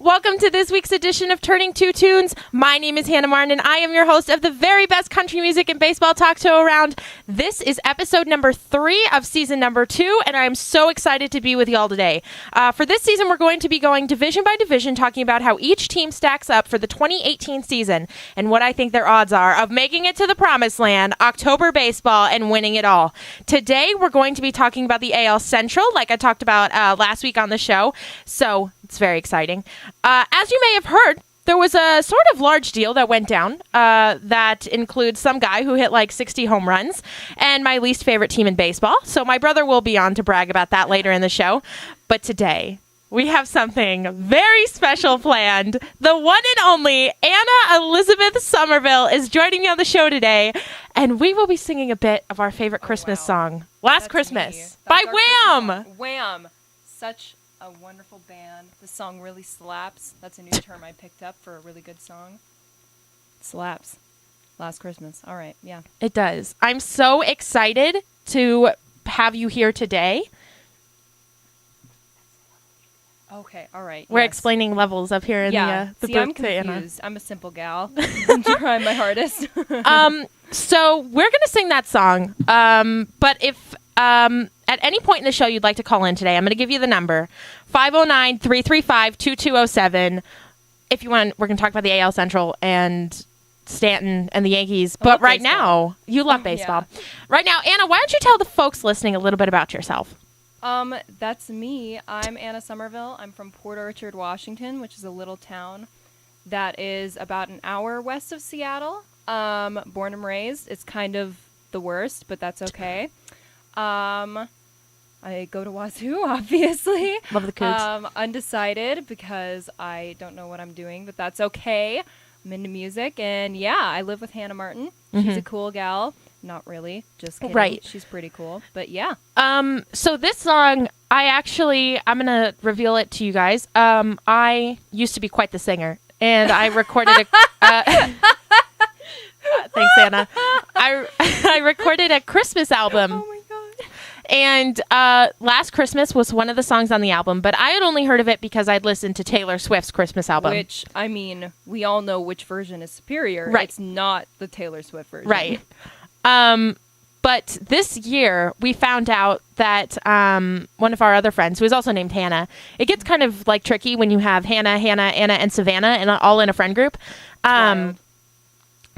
Welcome to this week's edition of Turning Two Tunes. My name is Hannah Martin, and I am your host of the very best country music and baseball talk show around. This is episode number 3 of season number 2, and I'm so excited to be with y'all today. For this season, we're going to be going division by division, talking about how each team stacks up for the 2018 season and what I think their odds are of making it to the promised land, October baseball, and winning it all. Today, we're going to be talking about the AL Central, like I talked about last week on the show, so it's very exciting. As you may have heard, there was a sort of large deal that went down that includes some guy who hit like 60 home runs and my least favorite team in baseball. So my brother will be on to brag about that later in the show. But today, we have something very special planned. The one and only Anna Elizabeth Somerville is joining me on the show today, and we will be singing a bit of our favorite Christmas song, Last Christmas, by Wham! Wham! Such a wonderful band. The song really slaps. That's a new term I picked up for a really good song. Slaps. Last Christmas. All right, yeah. It does. I'm so excited to have you here today. Okay, all right. We're explaining levels up here in the See, I'm booth to Anna. confused. I'm a simple gal. I'm trying my hardest. So we're going to sing that song. But if at any point in the show you'd like to call in today, I'm going to give you the number, 509-335-2207. If you want, we're going to talk about the AL Central and Stanton and the Yankees. But right now, you love baseball. Yeah. Right now, Anna, why don't you tell the folks listening a little bit about yourself? That's me. I'm Anna Somerville. I'm from Port Orchard, Washington, which is a little town that is about an hour west of Seattle. Born and raised. It's kind of the worst, but that's okay. I go to Wazoo, obviously. Love the Cougs. Undecided because I don't know what I'm doing, but that's okay. I'm into music, and yeah, I live with Hannah Martin. She's a cool gal. Not really, just kidding. Right. She's pretty cool, but yeah. So this song, I'm going to reveal it to you guys. I used to be quite the singer, and I recorded thanks, Anna. I recorded a Christmas album. Oh my god. And Last Christmas was one of the songs on the album, but I had only heard of it because I'd listened to Taylor Swift's Christmas album. Which, I mean, we all know which version is superior. Right. It's not the Taylor Swift version. Right. But this year, we found out that one of our other friends, who is also named Hannah, it gets kind of like tricky when you have Hannah, Anna, and Savannah and all in a friend group.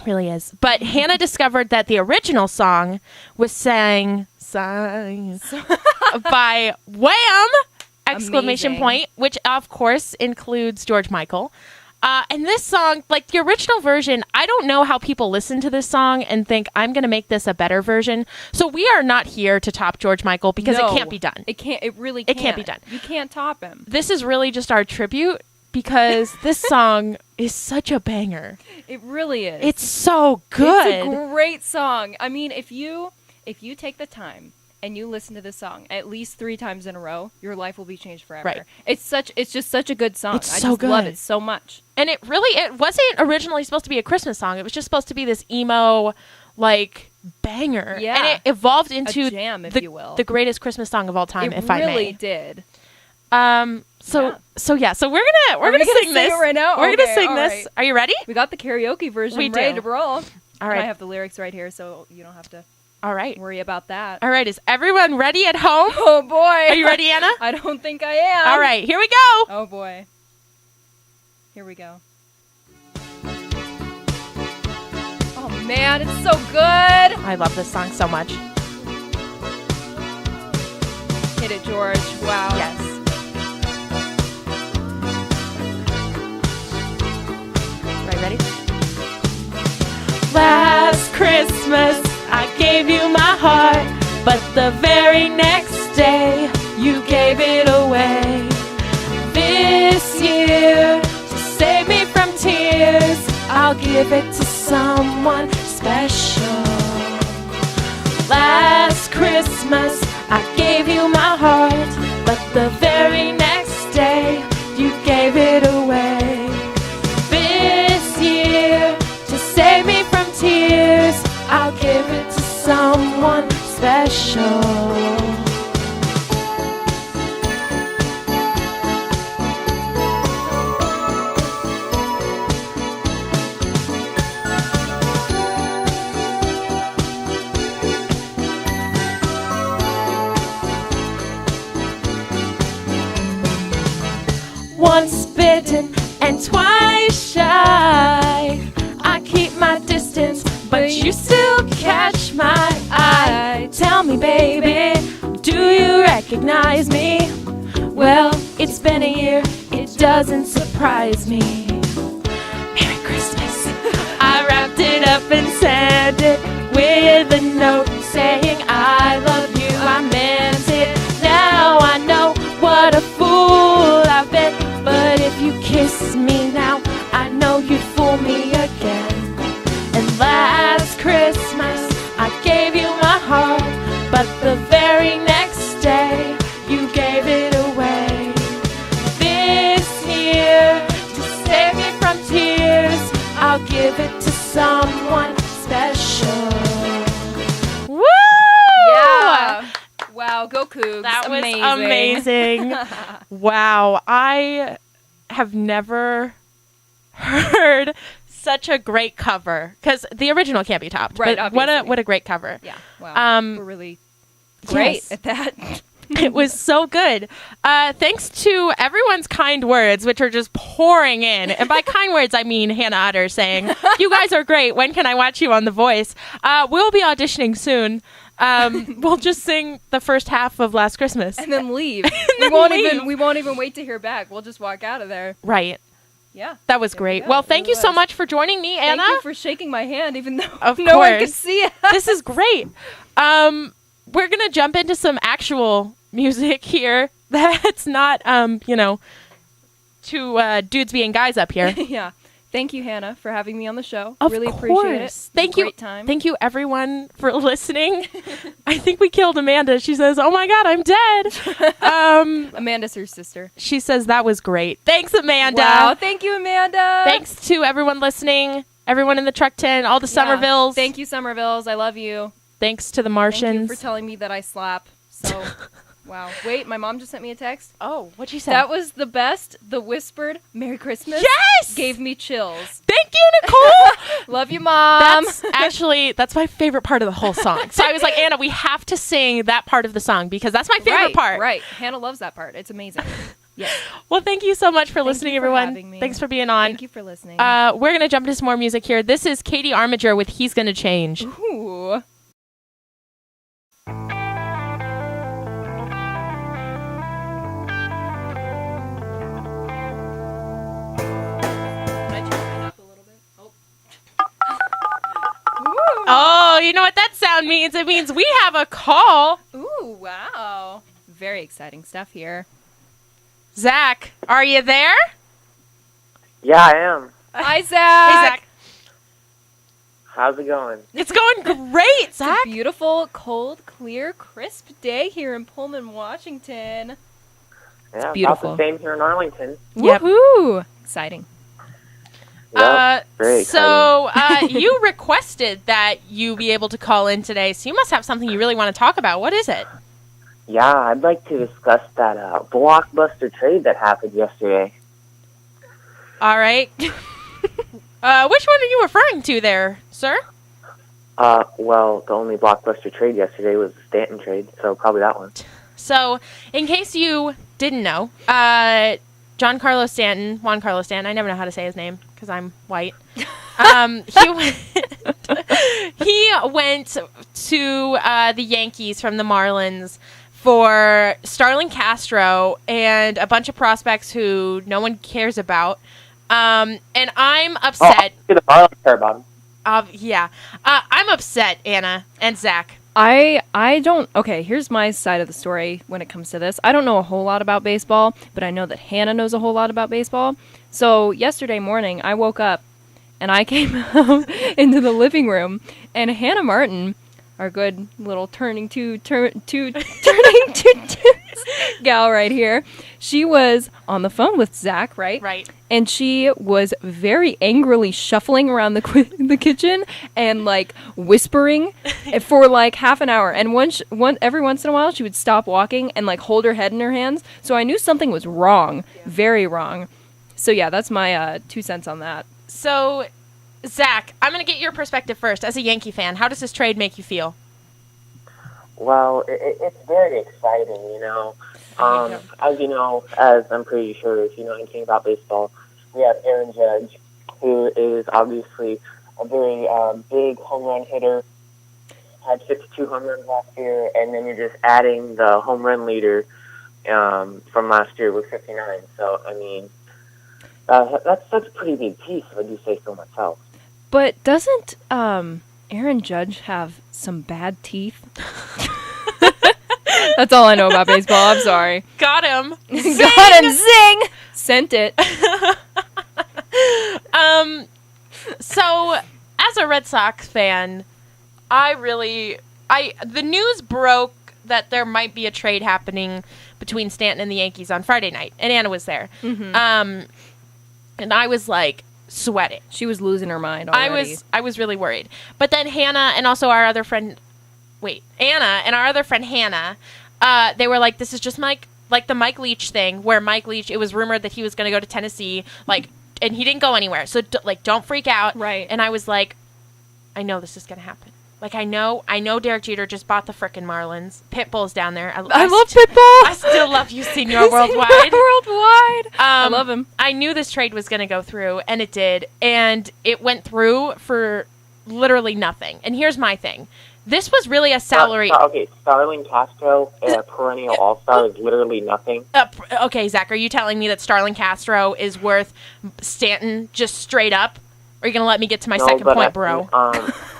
Really is. But Hannah discovered that the original song was sang by Wham! Exclamation Amazing. point, which of course includes George Michael. And this song, like the original version, I don't know how people listen to this song and think, I'm going to make this a better version. So we are not here to top George Michael because it can't be done. It really can't. It can't be done. You can't top him. This is really just our tribute because this song is such a banger. It really is. It's so good. It's a great song. I mean, if you take the time and you listen to this song at least 3 times in a row, your life will be changed forever. Right. It's just such a good song. It's I so just good. love it so much. And it wasn't originally supposed to be a Christmas song. It was just supposed to be this emo, like, banger. Yeah. And it evolved into a jam, if you will. the greatest Christmas song of all time, It if I may. really did. So we're gonna sing this it right now. We're gonna Okay, sing all this. right. Are you ready? We got the karaoke version We ready do. to roll. All right. And I have the lyrics right here, so you don't have to All right. worry about that. All right. Is everyone ready at home? Oh boy. Are you ready, Anna? I don't think I am. All right. Here we go. Oh boy. Here we go. Oh man, it's so good. I love this song so much. Hit it, George. Wow. Yes. Right, ready? Last Christmas, I gave you my heart, but the very next day, you gave it away. This year, to save me from tears, I'll give it to someone special. Last Christmas, I gave you my heart, but the very next day, you gave it away. This year, to save me from tears, I'll give it to someone special. once bitten and twice shy. I keep my distance, but you still catch my eye. Tell me, baby, do you recognize me? Well, it's been a year, it doesn't surprise me. Merry Christmas. I wrapped it up and sent it with a note saying I love you, I meant it. Now I know what a fool I've been, but if you kiss me now, I know you'd fool me again. And last Christmas, I gave you my heart, but the very next day, you gave it away. This year, to save me from tears, I'll give it to someone special. Woo! Yeah. Wow, go Cougs. That was amazing. Wow, I have never heard such a great cover, because the original can't be topped. Right, but obviously. what a great cover. Yeah, wow. We're really great yes. at that. It was so good. Thanks to everyone's kind words, which are just pouring in. And by kind words, I mean Hannah Utter saying, "You guys are great. When can I watch you on The Voice?" We'll be auditioning soon. We'll just sing the first half of Last Christmas. And then leave. then We won't even wait to hear back. We'll just walk out of there. Right. Yeah. That was There great. go. Well, thank It you so was. much for joining me, Anna. Thank you for shaking my hand, even though Of no one could course. see it. This is great. We're going to jump into some actual music here that's not, two dudes being guys up here. Yeah. Thank you, Hannah, for having me on the show. Of really course. appreciate it. Thank you. Great time. Thank you, everyone, for listening. I think we killed Amanda. She says, "Oh my God, I'm dead." Amanda's her sister. She says that was great. Thanks, Amanda. Wow. Thank you, Amanda. Thanks to everyone listening, everyone in the truck tent, all the Yeah. Somervilles. Thank you, Somervilles. I love you. Thanks to the Thank Martians. you for telling me that I slap. So, wow. Wait, my mom just sent me a text. Oh, what'd you say? That was the best. The whispered Merry Christmas Yes! gave me chills. Thank you, Nicole. Love you, Mom. That's my favorite part of the whole song. So I was like, Anna, we have to sing that part of the song because that's my favorite part. Right. Hannah loves that part. It's amazing. Yes. Well, thank you so much for listening, you for everyone. having me. Thanks for being on. Thank you for listening. We're going to jump into some more music here. This is Katie Armiger with He's Gonna Change. Ooh. Oh, you know what that sound means? It means we have a call. Ooh, wow. Very exciting stuff here. Zach, are you there? Yeah, I am. Hi, Zach. Hey, Zach. How's it going? It's going great, Zach. It's a beautiful, cold, clear, crisp day here in Pullman, Washington. Yeah, beautiful. About the same here in Arlington. Yep. Woohoo! Exciting. Very So you requested that you be able to call in today, so you must have something you really want to talk about. What is it? Yeah, I'd like to discuss that blockbuster trade that happened yesterday. All right. Which one are you referring to there, sir? Well, the only blockbuster trade yesterday was the Stanton trade, so probably that one. So, in case you didn't know, Juan Carlos Stanton, I never know how to say his name because I'm white. He went to the Yankees from the Marlins for Starlin Castro and a bunch of prospects who no one cares about. And I'm upset. Oh, the Marlins care about him. Yeah. I'm upset, Anna and Zach. I don't. Okay, here's my side of the story when it comes to this. I don't know a whole lot about baseball, but I know that Hannah knows a whole lot about baseball. So yesterday morning, I woke up and I came out into the living room, and Hannah Martin, our good little turning two gal right here, she was on the phone with Zach, right? Right. And she was very angrily shuffling around the kitchen and like whispering for like half an hour. And every once in a while, she would stop walking and like hold her head in her hands. So I knew something was wrong, very wrong. So yeah, that's my 2 cents on that. So, Zach, I'm going to get your perspective first. As a Yankee fan, how does this trade make you feel? Well, it's very exciting, you know. As you know, as I'm pretty sure if you know anything about baseball, we have Aaron Judge, who is obviously a very big home run hitter. Had 52 home runs last year, and then you're just adding the home run leader from last year with 59. So, I mean, that's a pretty big piece, if I do say so myself. But doesn't Aaron Judge have some bad teeth? That's all I know about baseball. I'm sorry. Got him. Got him. Zing. Sent it. So, as a Red Sox fan, the news broke that there might be a trade happening between Stanton and the Yankees on Friday night, and Anna was there. Mm-hmm. And I was like sweating. She was losing her mind already. I was really worried. But then Hannah and also our other friend, Anna and our other friend Hannah, they were like, this is just like the Mike Leach thing, where Mike Leach, it was rumored that he was going to go to Tennessee, and he didn't go anywhere. So don't freak out. Right. And I was like, I know this is going to happen. I know Derek Jeter just bought the frickin' Marlins. Pitbull's down there. I love Pitbull. I still love you, Senor Worldwide. I love him. I knew this trade was going to go through, and it did. And it went through for literally nothing. And here's my thing. This was really a salary. Okay, Starlin Castro, a perennial all-star, is literally nothing. Okay, Zach, are you telling me that Starlin Castro is worth Stanton just straight up? Or are you going to let me get to my second point, bro?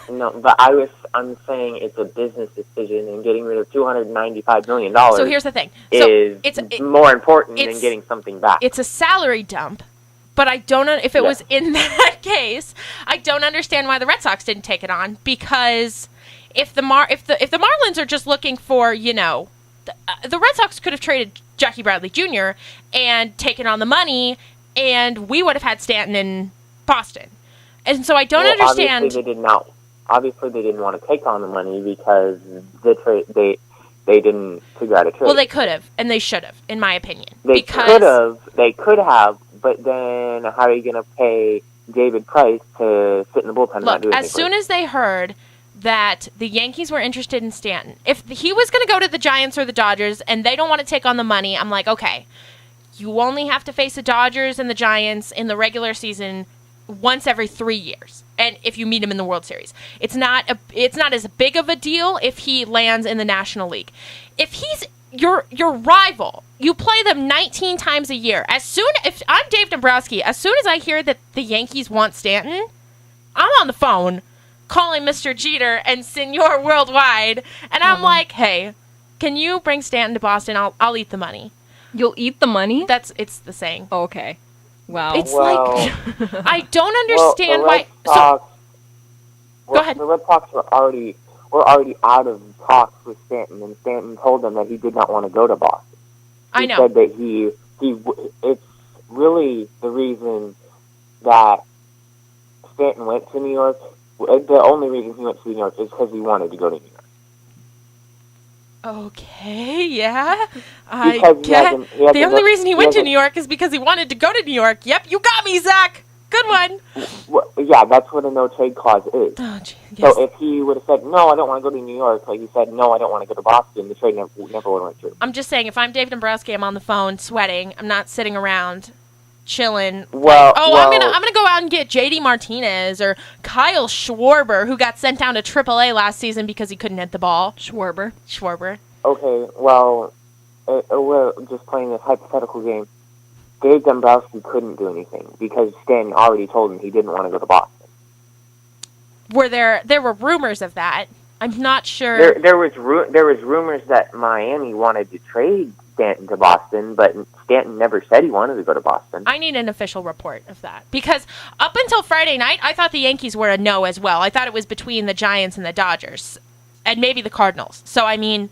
No, but I'm saying it's a business decision, and getting rid of $295 million so here's the thing. It's more important than getting something back. It's a salary dump, but I don't know if it was in that case. I don't understand why the Red Sox didn't take it on, because if the Marlins are just looking for, the Red Sox could have traded Jackie Bradley Jr. and taken on the money, and we would have had Stanton in Boston. And so I don't understand. Obviously, they did not. Obviously, they didn't want to take on the money because they didn't figure out a trade. Well, they could have, and they should have, in my opinion. They could have, but then how are you going to pay David Price to sit in the bullpen and not do anything? As soon as they heard that the Yankees were interested in Stanton, if he was going to go to the Giants or the Dodgers and they don't want to take on the money, I'm like, okay, you only have to face the Dodgers and the Giants in the regular season once every 3 years, and if you meet him in the World Series, it's not as big of a deal if he lands in the National League. If he's your rival, you play them 19 times a year. If I'm Dave Dombrowski, as soon as I hear that the Yankees want Stanton, I'm on the phone calling Mr. Jeter and Senor Worldwide, and I'm like, hey, can you bring Stanton to Boston? I'll eat the money. You'll eat the money? It's the saying. Oh, okay. Wow. It's I don't understand why. Go ahead. The Red Sox were already out of talks with Stanton, and Stanton told them that he did not want to go to Boston. I know. He said that it's really the reason that Stanton went to New York. The only reason he went to New York is because he wanted to go to New York. Okay, yeah. The only reason he went to New York is because he wanted to go to New York. Yep, you got me, Zach. Good one. Well, yeah, that's what a no-trade clause is. Oh, yes. So if he would have said, no, I don't want to go to New York, like he said, no, I don't want to go to Boston, the trade never would have went through. I'm just saying, if I'm Dave Dombrowski, I'm on the phone sweating. I'm not sitting around chilling. I'm gonna go out and get JD Martinez or Kyle Schwarber, who got sent down to AAA last season because he couldn't hit the ball. Schwarber. Okay, well, we're just playing this hypothetical game. Dave Dombrowski couldn't do anything because Stanton already told him he didn't want to go to Boston. There were rumors of that. I'm not sure. There was rumors that Miami wanted to trade Stanton to Boston, but Stanton never said he wanted to go to Boston. I need an official report of that, because up until Friday night, I thought the Yankees were a no as well. I thought it was between the Giants and the Dodgers, and maybe the Cardinals. So, I mean,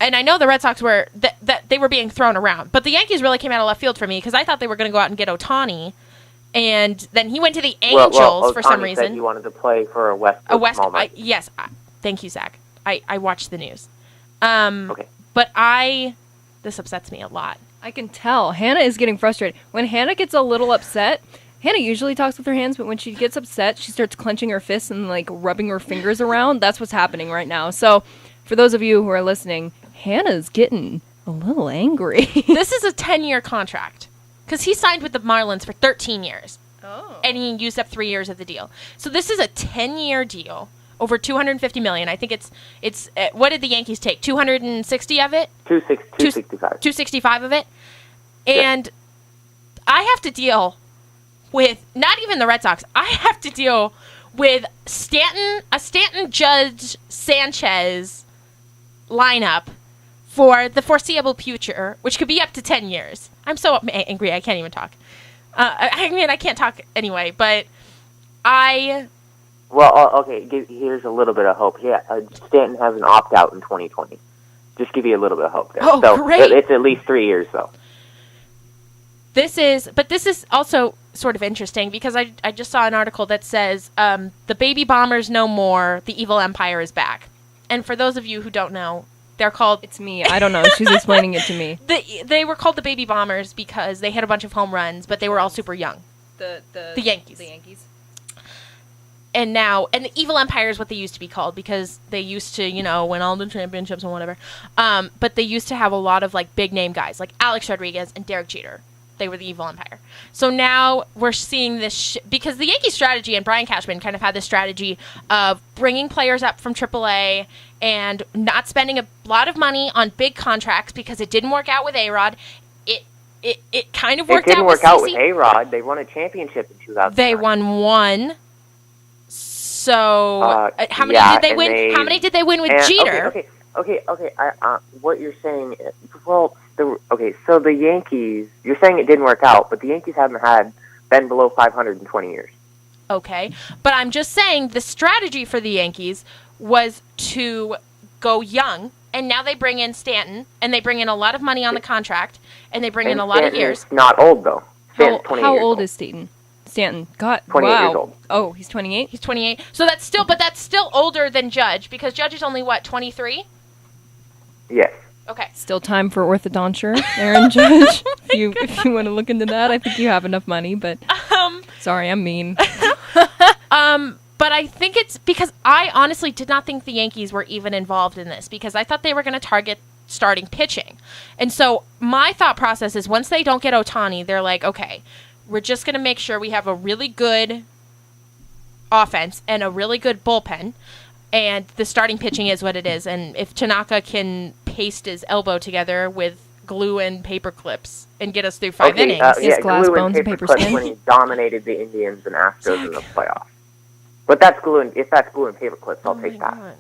and I know the Red Sox were that they were being thrown around, but the Yankees really came out of left field for me, because I thought they were going to go out and get Ohtani, and then he went to the Angels for some reason. Said he wanted to play for a West Coast small market. Yes, thank you, Zach. I watched the news. Okay. But this upsets me a lot. I can tell. Hannah is getting frustrated. When Hannah gets a little upset, Hannah usually talks with her hands, but when she gets upset, she starts clenching her fists and, rubbing her fingers around. That's what's happening right now. So, for those of you who are listening, Hannah's getting a little angry. This is a 10-year contract because he signed with the Marlins for 13 years. Oh. And he used up 3 years of the deal. So this is a 10-year deal over $250 million. I think it's what did the Yankees take? 260 of it? 265. 265 of it. And I have to deal with not even the Red Sox. I have to deal with a Stanton, Judge, Sanchez lineup for the foreseeable future, which could be up to 10 years. I'm so angry I can't even talk. I can't talk anyway, but Well, okay, here's a little bit of hope. Yeah, Stanton has an opt-out in 2020. Just give you a little bit of hope there. Oh, so great. It's at least 3 years, though. This is also sort of interesting because I just saw an article that says the baby bombers no more, the evil empire is back. And for those of you who don't know, they're called... It's me. I don't know. She's explaining it to me. They were called the baby bombers because they hit a bunch of home runs, but they were all super young. The Yankees. The Yankees. And the evil empire is what they used to be called because they used to, win all the championships and whatever. But they used to have a lot of big name guys like Alex Rodriguez and Derek Jeter. They were the evil empire. So now we're seeing this because the Yankee strategy and Brian Cashman kind of had this strategy of bringing players up from AAA and not spending a lot of money on big contracts because it didn't work out with A-Rod. It kind of worked out with CeCe. It didn't work out with A-Rod. They won a championship in 2009. They won one. So how many did they win? How many did they win with Jeter? Okay. What you're saying? So the Yankees. You're saying it didn't work out, but the Yankees haven't been below 500 in 20 years. Okay, but I'm just saying the strategy for the Yankees was to go young, and now they bring in Stanton, and they bring in a lot of money on the contract, and they bring in a lot of years. Not old though. How old is Stanton? God, 28 wow. years old. Oh, he's 28? He's 28. So that's still older than Judge because Judge is only 23? Yes. Okay. Still time for orthodonture, Aaron Judge. If you want to look into that, I think you have enough money, but sorry, I'm mean. But I think it's because I honestly did not think the Yankees were even involved in this because I thought they were going to target starting pitching. And so my thought process is once they don't get Ohtani, they're like, okay, we're just going to make sure we have a really good offense and a really good bullpen, and the starting pitching is what it is. And if Tanaka can paste his elbow together with glue and paper clips and get us through 5 innings. Glass glue bones and paper skin. When he dominated the Indians and Astros in the playoffs. But that's glue and if that's glue and paper clips, I'll take that. God.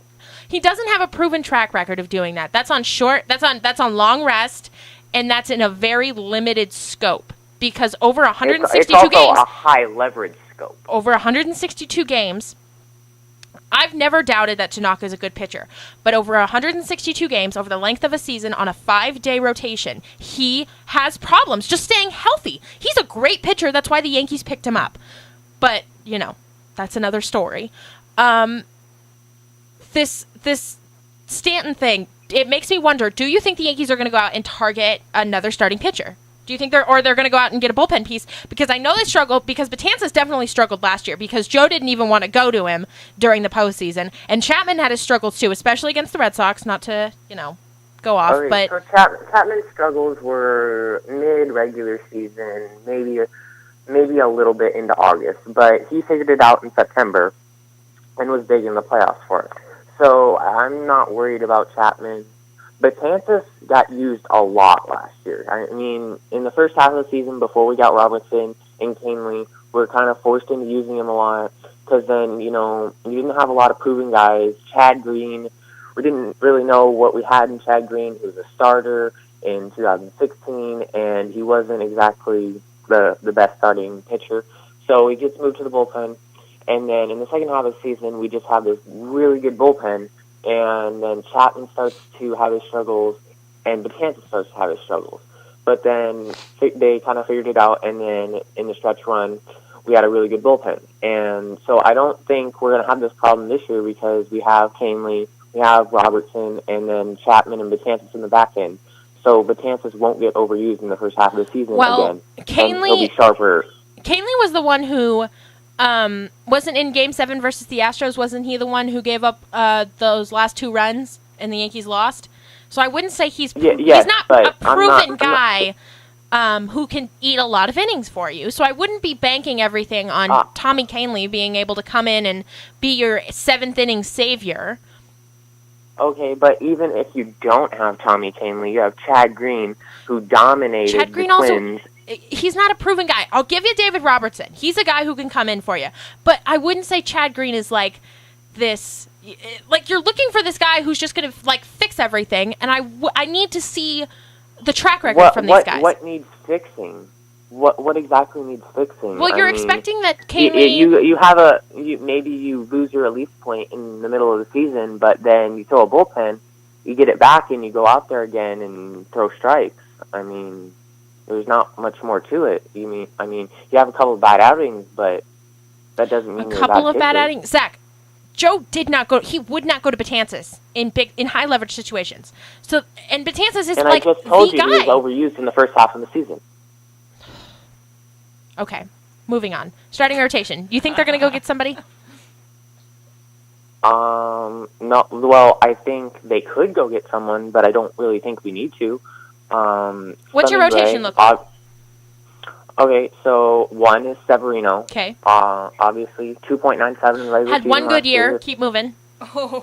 He doesn't have a proven track record of doing that. That's on that's on long rest, and that's in a very limited scope. Because over 162 it's also games, a high leverage scope. Over 162 games, I've never doubted that Tanaka is a good pitcher. But over 162 games, over the length of a season, on a 5-day rotation, he has problems just staying healthy. He's a great pitcher. That's why the Yankees picked him up. But, that's another story. This Stanton thing, it makes me wonder, do you think the Yankees are going to go out and target another starting pitcher? Do you think they're going to go out and get a bullpen piece? Because I know they struggled, because Betances definitely struggled last year, because Joe didn't even want to go to him during the postseason. And Chapman had his struggles too, especially against the Red Sox, not to, go off. Okay, but so Chapman's struggles were mid-regular season, maybe a little bit into August. But he figured it out in September and was big in the playoffs for it. So I'm not worried about Chapman. Betances got used a lot last year. I mean, in the first half of the season, before we got Robertson and Canely, we were kind of forced into using him a lot because then, you didn't have a lot of proven guys. Chad Green, we didn't really know what we had in Chad Green. He was a starter in 2016, and he wasn't exactly the best starting pitcher. So he gets moved to the bullpen, and then in the second half of the season, we just have this really good bullpen. And then Chapman starts to have his struggles, and Betances starts to have his struggles. But then they kind of figured it out, and then in the stretch run, we had a really good bullpen. And so I don't think we're going to have this problem this year because we have Canely, we have Robertson, and then Chapman and Betances in the back end. So Betances won't get overused in the first half of the season again. Canely, he'll be sharper. Canely was the one who... wasn't in Game 7 versus the Astros, wasn't he the one who gave up those last 2 runs and the Yankees lost? So I wouldn't say he's Yes, he's not but a I'm proven not- I'm guy who can eat a lot of innings for you. So I wouldn't be banking everything on Tommy Kahnle being able to come in and be your 7th inning savior. Okay, but even if you don't have Tommy Kahnle, you have Chad Green, who dominated Chad Green the also- Twins. He's not a proven guy. I'll give you David Robertson. He's a guy who can come in for you. But I wouldn't say Chad Green is like this. Like, you're looking for this guy who's just going to, like, fix everything. And I need to see the track record from these guys. What needs fixing? What exactly needs fixing? Well, you're I mean, expecting that Kahnle... You have maybe you lose your relief point in the middle of the season, but then you throw a bullpen, you get it back, and you go out there again and throw strikes. I mean... There's not much more to it. You have a couple of bad outings, but that doesn't mean you're a couple of bad bad pitcher. outings. Zach, Joe did not go. He would not go to Betances in high leverage situations. So, and Betances is And like I just told the you he was guy. overused in the first half of the season. Okay, moving on. Starting rotation. You think they're going to go get somebody? No. Well, I think they could go get someone, but I don't really think we need to. What's your Sonny rotation Gray, look like? Okay, so one is Severino. Okay. Obviously, 2.97 regular Had season one good last year. Keep moving. One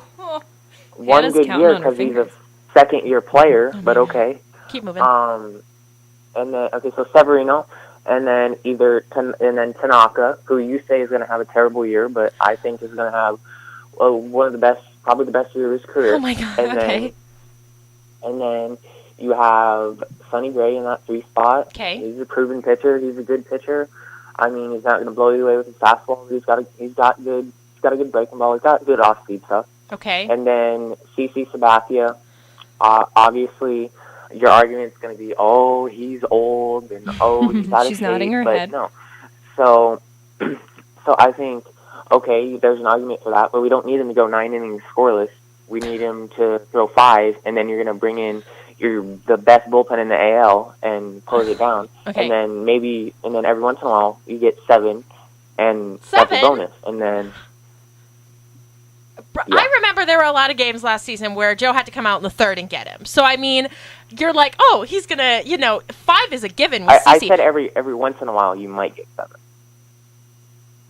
Hannah's good counting year on her because he's a fingers. second-year player, but okay. Keep moving. And then so Severino, and then Tanaka, who you say is going to have a terrible year, but I think is going to have one of the best, probably the best year of his career. Oh my God. And Okay. then you have Sonny Gray in that 3 spot. Okay. He's a proven pitcher. He's a good pitcher. I mean, he's not going to blow you away with his fastball. He's got a good breaking ball. He's got good off-speed stuff. Okay. And then CC Sabathia. Obviously, your argument's going to be, oh, he's old and he's out of She's shape, nodding her but head. no. So I think, okay, there's an argument for that, but we don't need him to go 9 innings scoreless. We need him to throw 5, and then you're going to bring in the best bullpen in the AL and close it down. Okay. And then every once in a while you get 7, and that's 7? a bonus. And then yeah. I remember there were a lot of games last season where Joe had to come out in the 3rd and get him. So, I mean, you're like, oh, he's going to, 5 is a given with I CC. said every once in a while you might get 7.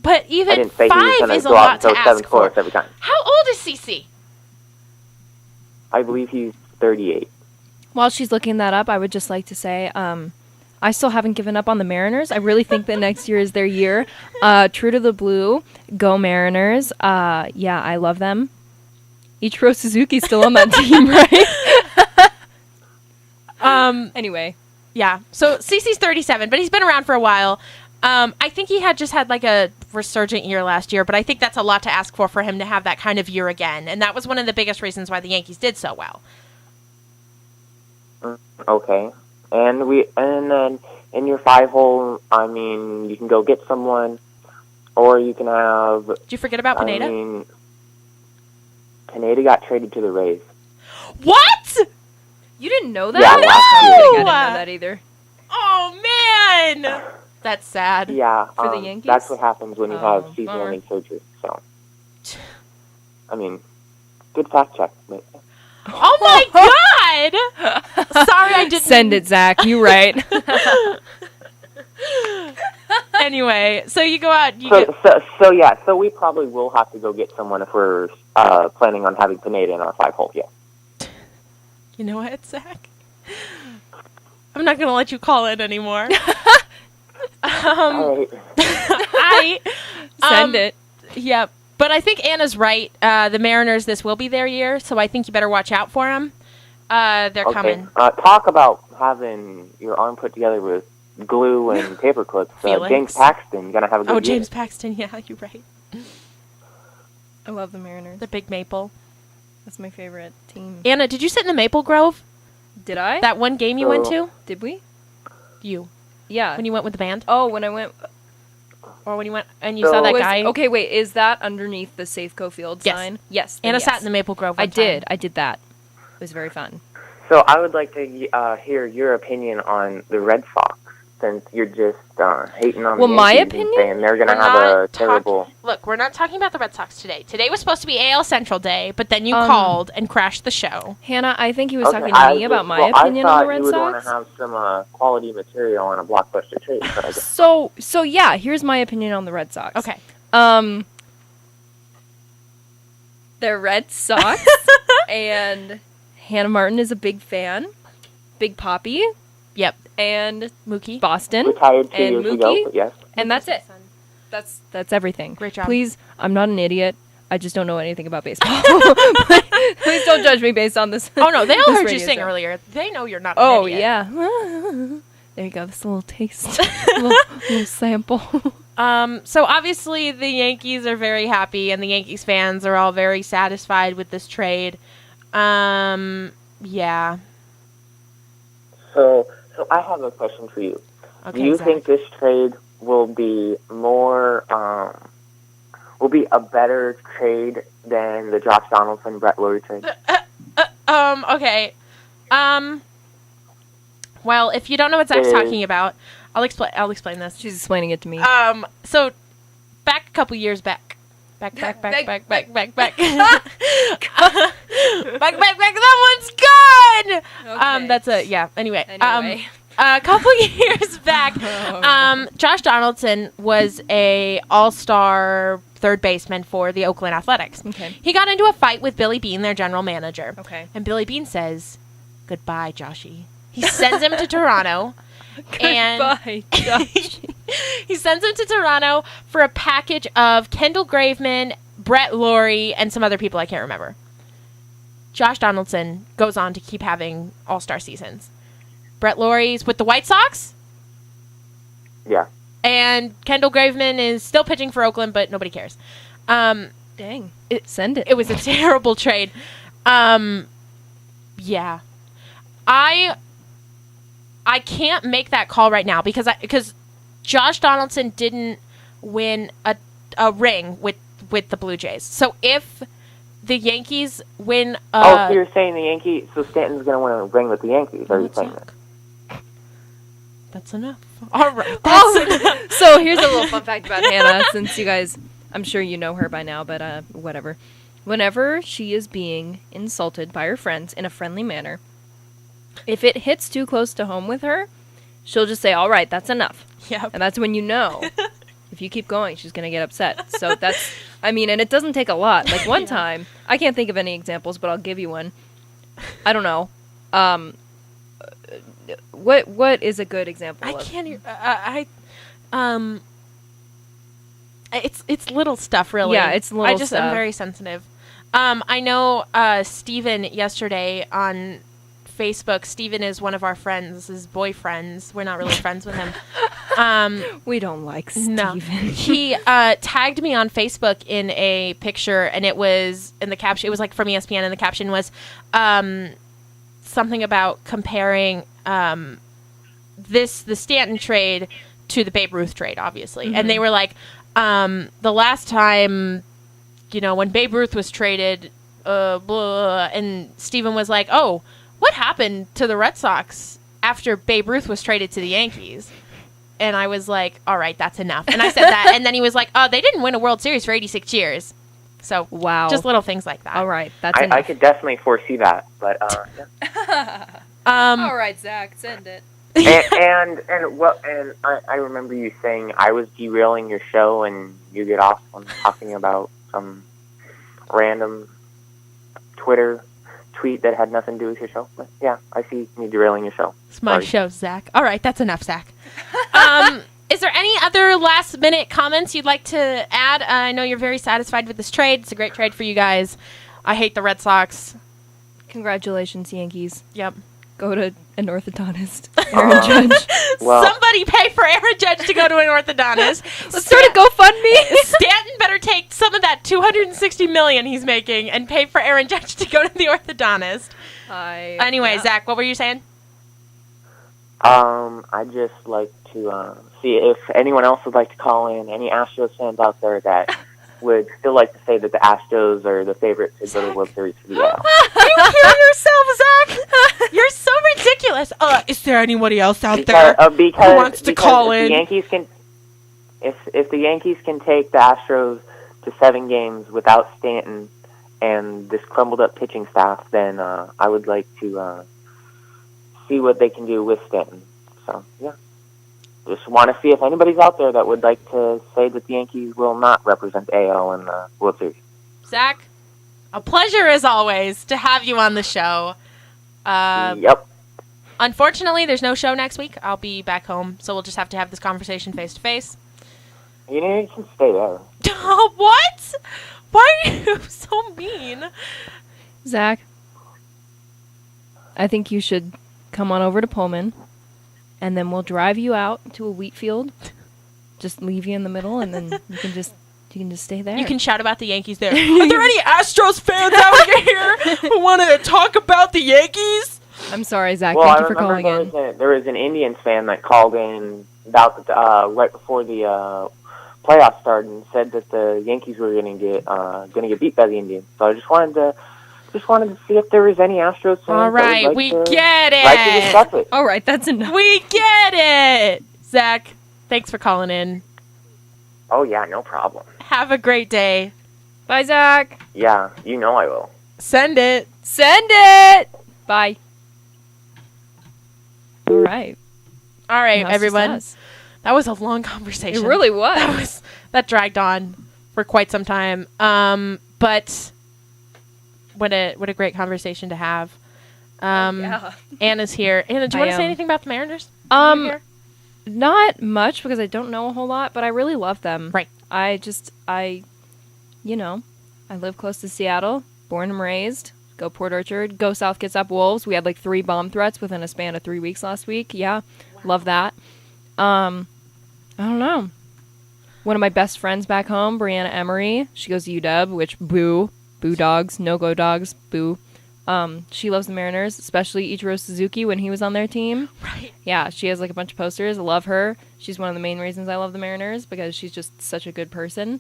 But I even didn't say he 5 was going is to a go out lot and throw to 7 ask for. scoreless every time. How old is CC? I believe he's 38. While she's looking that up, I would just like to say, I still haven't given up on the Mariners. I really think that next year is their year. True to the blue, go Mariners. Yeah, I love them. Ichiro Suzuki's still on that team, right? Anyway. Yeah. So CC's 37, but he's been around for a while. I think he just had like a resurgent year last year, but I think that's a lot to ask for him to have that kind of year again. And that was one of the biggest reasons why the Yankees did so well. Okay. And then in your 5-hole, I mean, you can go get someone, or you can have. Did you forget about Pineda? I mean, Pineda got traded to the Rays. What? You didn't know that? Yeah, I didn't know No! that either. Oh, man. That's sad. Yeah, For the Yankees? That's what happens when you Oh, have season bummer. ending surgery. So, I mean, good fact check. But Oh, my God. Sorry, I didn't. Send it, Zach. You right. Anyway, so you go out. So we probably will have to go get someone if we're planning on having Pineda in our 5-hole. Yeah. You know what, Zach? I'm not going to let you call it anymore. All right. Send it. Yep. But I think Anna's right. The Mariners, this will be their year, so I think you better watch out for them. They're Okay. coming. Talk about having your arm put together with glue and paper clips. Felix. James Paxton gonna have a good Oh, year. James Paxton. Yeah, you're right. I love the Mariners. The big maple. That's my favorite team. Anna, did you sit in the Maple Grove? Did I? That one game you went Oh. to? Did we? You. Yeah. When you went with the band? Oh, when I went. Or when you went and you So- saw that Was- guy? Okay, wait. Is that underneath the Safeco Field Yes. sign? Yes. then Anna yes. sat in the Maple Grove I one time. did. I did that. It was very fun. So I would like to hear your opinion on the Red Sox since you're just hating on Well, the my Yankees and opinion? saying they're going to We're have not a terrible... Look, we're not talking about the Red Sox today. Today was supposed to be AL Central Day, but then you Um, called and crashed the show. Hannah, I think he was Okay, talking to me about my opinion on the Red I thought you would want Sox. to have some quality material on a blockbuster trade, but I guess... So yeah, here's my opinion on the Red Sox. Okay. The Red Sox, and Hannah Martin is a big fan. Big Poppy, Yep. and Mookie. Boston, Retired 2 and years ago, Mookie? but yes. and that's it. That's everything. Great job. Please, I'm not an idiot. I just don't know anything about baseball. Please don't judge me based on this. Oh, no, they all this heard you radio sing show. earlier. They know you're not an Oh, idiot. yeah. There you go. This little taste. little sample. So obviously the Yankees are very happy, and the Yankees fans are all very satisfied with this trade. Yeah. So I have a question for you. Okay, Do you Zach. think this trade will be more, will be a better trade than the Josh Donaldson, Brett Lawrie trade? Okay. Well, if you don't know what Zach's talking about, I'll explain this. She's explaining it to me. So back a couple years back. Back. Back. That one's gone. Okay. That's a yeah. Anyway. Anyway. A couple years back, Josh Donaldson was a all-star third baseman for the Oakland Athletics. Okay. He got into a fight with Billy Beane, their general manager. Okay. And Billy Beane says, "Goodbye, Joshy." He sends him to Toronto. Goodbye, Josh. He sends him to Toronto for a package of Kendall Graveman, Brett Lawrie, and some other people I can't remember. Josh Donaldson goes on to keep having all-star seasons. Brett Laurie's with the White Sox, Yeah. and Kendall Graveman is still pitching for Oakland, but nobody cares. Dang. Send it. It was a terrible trade. Yeah. I can't make that call right now because Josh Donaldson didn't win a ring with the Blue Jays. So if the Yankees win so you're saying the Yankees, so Stanton's going to win a ring with the Yankees, are you saying that? That's enough. All right. That's enough. So here's a little fun fact about Hannah, since you guys, I'm sure you know her by now, but whatever. Whenever she is being insulted by her friends in a friendly manner, if it hits too close to home with her, she'll just say, "All right, that's enough." Yep. And that's when you know. If you keep going, she's going to get upset. So that's, I mean, and it doesn't take a lot. Like one time, I can't think of any examples, but I'll give you one. I don't know. What is a good example I of? can't. It's little stuff, really. Yeah, it's little I just stuff. am very sensitive. I know Steven yesterday on Facebook. Steven is one of our friends, his boyfriends. We're not really friends with him. We don't like Steven. No. He tagged me on Facebook in a picture, and it was in the caption. It was like from ESPN, and the caption was something about comparing the Stanton trade to the Babe Ruth trade, obviously. Mm-hmm. And they were like, the last time, when Babe Ruth was traded, blah, and Steven was like, "Oh, what happened to the Red Sox after Babe Ruth was traded to the Yankees?" And I was like, "All right, that's enough." And I said that, and then he was like, "Oh, they didn't win a World Series for 86 years." So, Wow. just little things like that. All right, that's enough. I could definitely foresee that, but yeah. All right, Zach, send it. and I remember you saying I was derailing your show, and you get off on talking about some random Twitter tweet that had nothing to do with your show. But yeah, I see me derailing your show. It's my Sorry. show, Zach. All right, that's enough, Zach. Is there any other last-minute comments you'd like to add? I know you're very satisfied with this trade. It's a great trade for you guys. I hate the Red Sox. Congratulations, Yankees. Yep. Go to an orthodontist. Aaron Judge. Well, Somebody pay for Aaron Judge to go to an orthodontist. Let's start a GoFundMe. Stanton better take some of that $260 million he's making and pay for Aaron Judge to go to the orthodontist. Anyway, yeah. Zach, what were you saying? I'd just like to see if anyone else would like to call in, any Astros fans out there that would still like to say that the Astros are the favorites to go to the World Series for the AL. You hear yourself, Zach? You're so ridiculous. Is there anybody else out there who wants to call in? If the Yankees can take the Astros to 7 games without Stanton and this crumbled up pitching staff, then I would like to see what they can do with Stanton. So, yeah. Just want to see if anybody's out there that would like to say that the Yankees will not represent AL in the World Series. Zach, a pleasure as always to have you on the show. Yep. Unfortunately, there's no show next week. I'll be back home, so we'll just have to have this conversation face to face. You can stay there. What? Why are you so mean? Zach, I think you should come on over to Pullman, and then we'll drive you out to a wheat field. Just leave you in the middle, and then you can just stay there. You can shout about the Yankees there. Are there any Astros fans out here who want to talk about the Yankees? I'm sorry, Zach. Well, Thank you for calling in. There was an Indians fan that called in about right before the playoffs started and said that the Yankees were going to get beat by the Indians. So I just wanted to see if there was any Astros fans. All right, like we to, get it. Like to discuss it. All right, that's enough. We get it. Zach, thanks for calling in. Oh, yeah, no problem. Have a great day. Bye, Zach. Yeah, you know I will. Send it. Send it. Bye. All right. All right, Now it's everyone. just us. That was a long conversation. It really was. That dragged on for quite some time. But what a great conversation to have. Yeah. Anna's here. Anna, do you want to say am. anything about the Mariners? You here? Not much because I don't know a whole lot, but I really love them. Right. I live close to Seattle, born and raised. Go Port Orchard. Go South Gets Up Wolves. We had like 3 bomb threats within a span of 3 weeks last week. Yeah. Wow. Love that. I don't know. One of my best friends back home, Brianna Emery, she goes to UW, which boo dogs, no-go dogs, boo. She loves the Mariners, especially Ichiro Suzuki when he was on their team. Right. Yeah, she has like a bunch of posters. I love her. She's one of the main reasons I love the Mariners because she's just such a good person.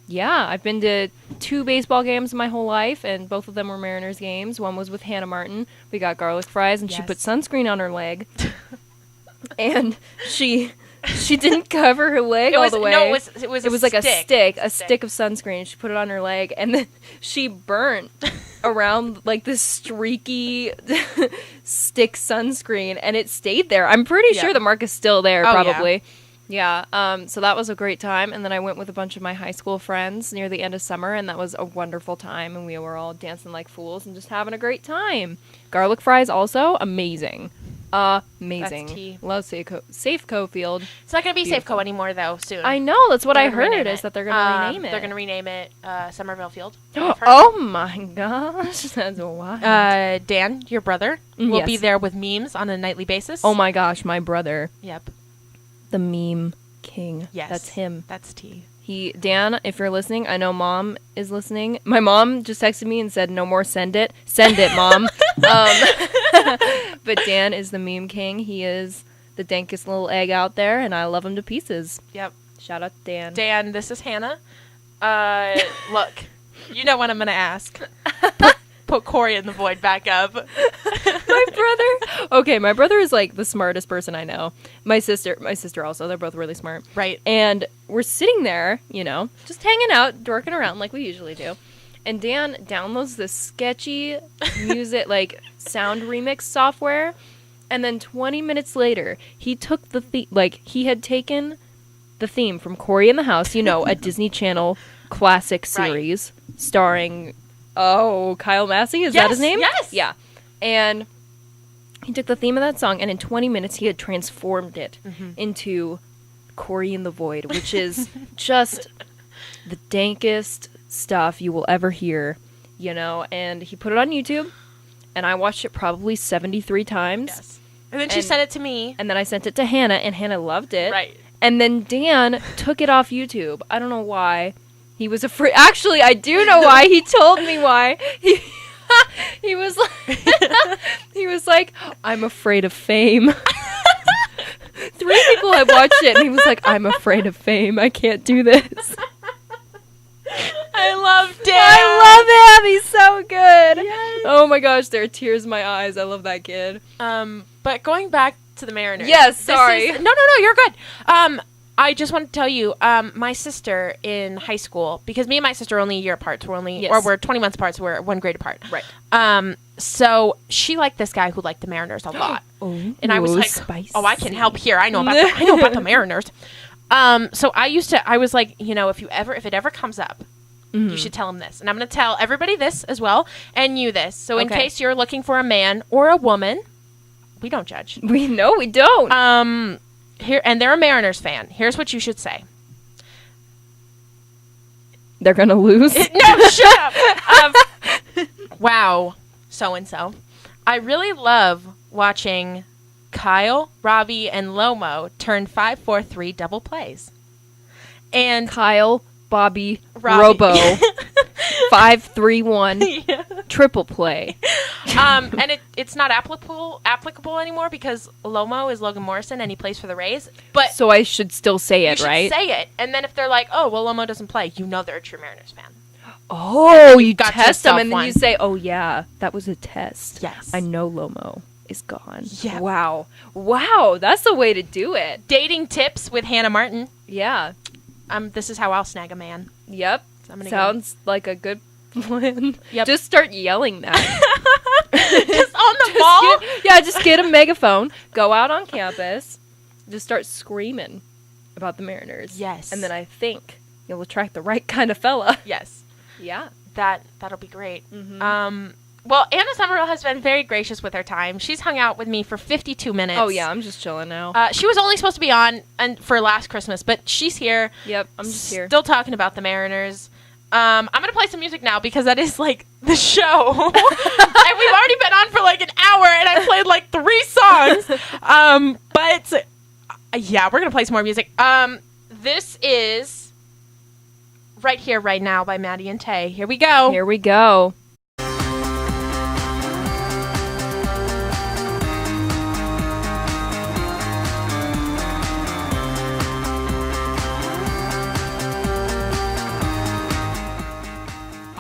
Yeah, I've been to 2 baseball games my whole life, and both of them were Mariners games. One was with Hannah Martin. We got garlic fries, and she put sunscreen on her leg. And she didn't cover her leg all the way. No, it was like a stick of sunscreen. She put it on her leg, and then she burnt around like this streaky stick sunscreen, and it stayed there. I'm pretty sure the mark is still there, probably. Yeah. So that was a great time, and then I went with a bunch of my high school friends near the end of summer, and that was a wonderful time, and we were all dancing like fools and just having a great time. Garlic fries also amazing. Amazing. That's tea. Love Safeco Field. It's not going to be Safeco anymore, though, soon. I know. That's what I heard is that they're going to rename it. They're going to rename it Somerville Field. Oh, my gosh. That's wild. Dan, your brother, will be there with memes on a nightly basis. Oh, my gosh. My brother. Yep. The meme king. Yes. That's him. That's tea. Dan, if you're listening, I know Mom is listening. My mom just texted me and said, no more send it. Send it, Mom. But Dan is the meme king. He is the dankest little egg out there, and I love him to pieces. Yep. Shout out to Dan. Dan, this is Hannah. Look, you know what I'm going to ask. Put Corey in the void back up. My brother. Okay, my brother is like the smartest person I know. My sister also. They're both really smart. Right. And we're sitting there, just hanging out, dorking around like we usually do. And Dan downloads this sketchy music, like sound remix software. And then 20 minutes later, he took he had taken the theme from Cory in the House, a Disney Channel classic series starring Kyle Massey, is that his name? Yes. Yeah. And he took the theme of that song, and in 20 minutes, he had transformed it into Cory in the Void, which is just the dankest stuff you will ever hear, and he put it on YouTube, and I watched it probably 73 times. Yes. And then she sent it to me. And then I sent it to Hannah, and Hannah loved it. Right. And then Dan took it off YouTube. I don't know why. He was afraid. Actually, I do know why. He told me why. He was like, I'm afraid of fame. 3 people had watched it, and he was like, I'm afraid of fame. I can't do this. I love Dan. I love him. He's so good. Yes. Oh my gosh, there are tears in my eyes. I love that kid. But going back to the Mariners. Yes, sorry. No, you're good. I just want to tell you, my sister in high school, because me and my sister are only a year apart, so we're 20 months apart, so we're 1 grade apart. Right. So she liked this guy who liked the Mariners a lot. And I was like, spicy. oh, I can help here. I know about the Mariners. So I was like, if it ever comes up, you should tell him this. And I'm going to tell everybody this as well, and you this. So in case you're looking for a man or a woman, we don't judge. We don't. Here, and they're a Mariners fan. Here's what you should say. They're going to lose? No, shut up. Wow, so-and-so. I really love watching Kyle, Robbie, and Lomo turn 5-4-3 double plays. And Kyle, Bobby, Robbie. Robo, 5-3-1, triple play. And it's not applicable anymore because Lomo is Logan Morrison and he plays for the Rays. But so I should still say it, you right? should say it. And then if they're like, oh, well, Lomo doesn't play, they're a true Mariners fan. Oh, you got test them yourself and then one. you say, oh, yeah, that was a test. Yes. I know Lomo is gone. Yeah. Wow, that's the way to do it. Dating tips with Hannah Martin. Yeah. This is how I'll snag a man. Yep. So I'm gonna Sounds like a good plan. Yep. Just start yelling that. Just on the ball? Just get a megaphone, go out on campus, just start screaming about the Mariners. Yes. And then I think you'll attract the right kind of fella. Yes. Yeah. That'll be great. Mm-hmm. Well, Anna Somerville has been very gracious with her time. She's hung out with me for 52 minutes. Oh, yeah, I'm just chilling now. She was only supposed to be on for last Christmas, but she's here. Yep, I'm just here. Still talking about the Mariners. I'm going to play some music now because that is, like, the show. And we've already been on for, like, an hour, and I played, like, 3 songs. But, yeah, we're going to play some more music. This is Right Here, Right Now by Maddie and Tay. Here we go. Here we go.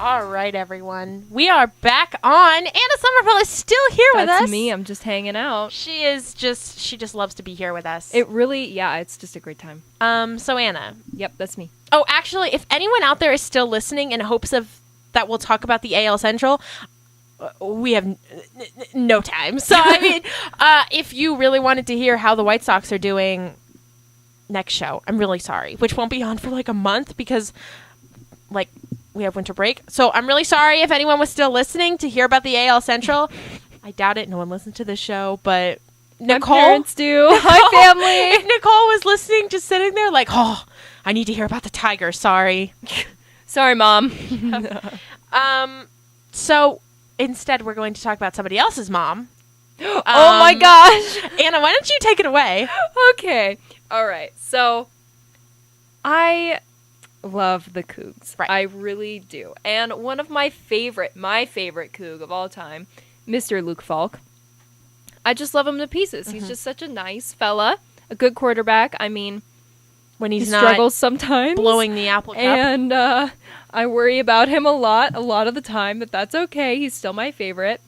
All right, everyone. We are back on. Anna Somerville is still here with us. That's me. I'm just hanging out. She just loves to be here with us. It really, it's just a great time. So Anna. Yep, that's me. Oh, actually, if anyone out there is still listening in hopes of that we'll talk about the AL Central, we have no time. So, I mean, if you really wanted to hear how the White Sox are doing next show, I'm really sorry, which won't be on for like a month because, like, we have winter break. So I'm really sorry if anyone was still listening to hear about the AL Central. I doubt it. No one listens to this show, but Nicole. My parents do. My family. If Nicole was listening, just sitting there like, oh, I need to hear about the Tigers. Sorry. Sorry, Mom. So instead, we're going to talk about somebody else's mom. Oh my gosh. Anna, why don't you take it away? Okay. All right. So I love the Cougs. Right. I really do. And one of my favorite Coug of all time, Mr. Luke Falk. I just love him to pieces. Mm-hmm. He's just such a nice fella, a good quarterback. I mean, When he's he not struggles sometimes. blowing the apple cup. And I worry about him a lot of the time, but that's okay. He's still my favorite.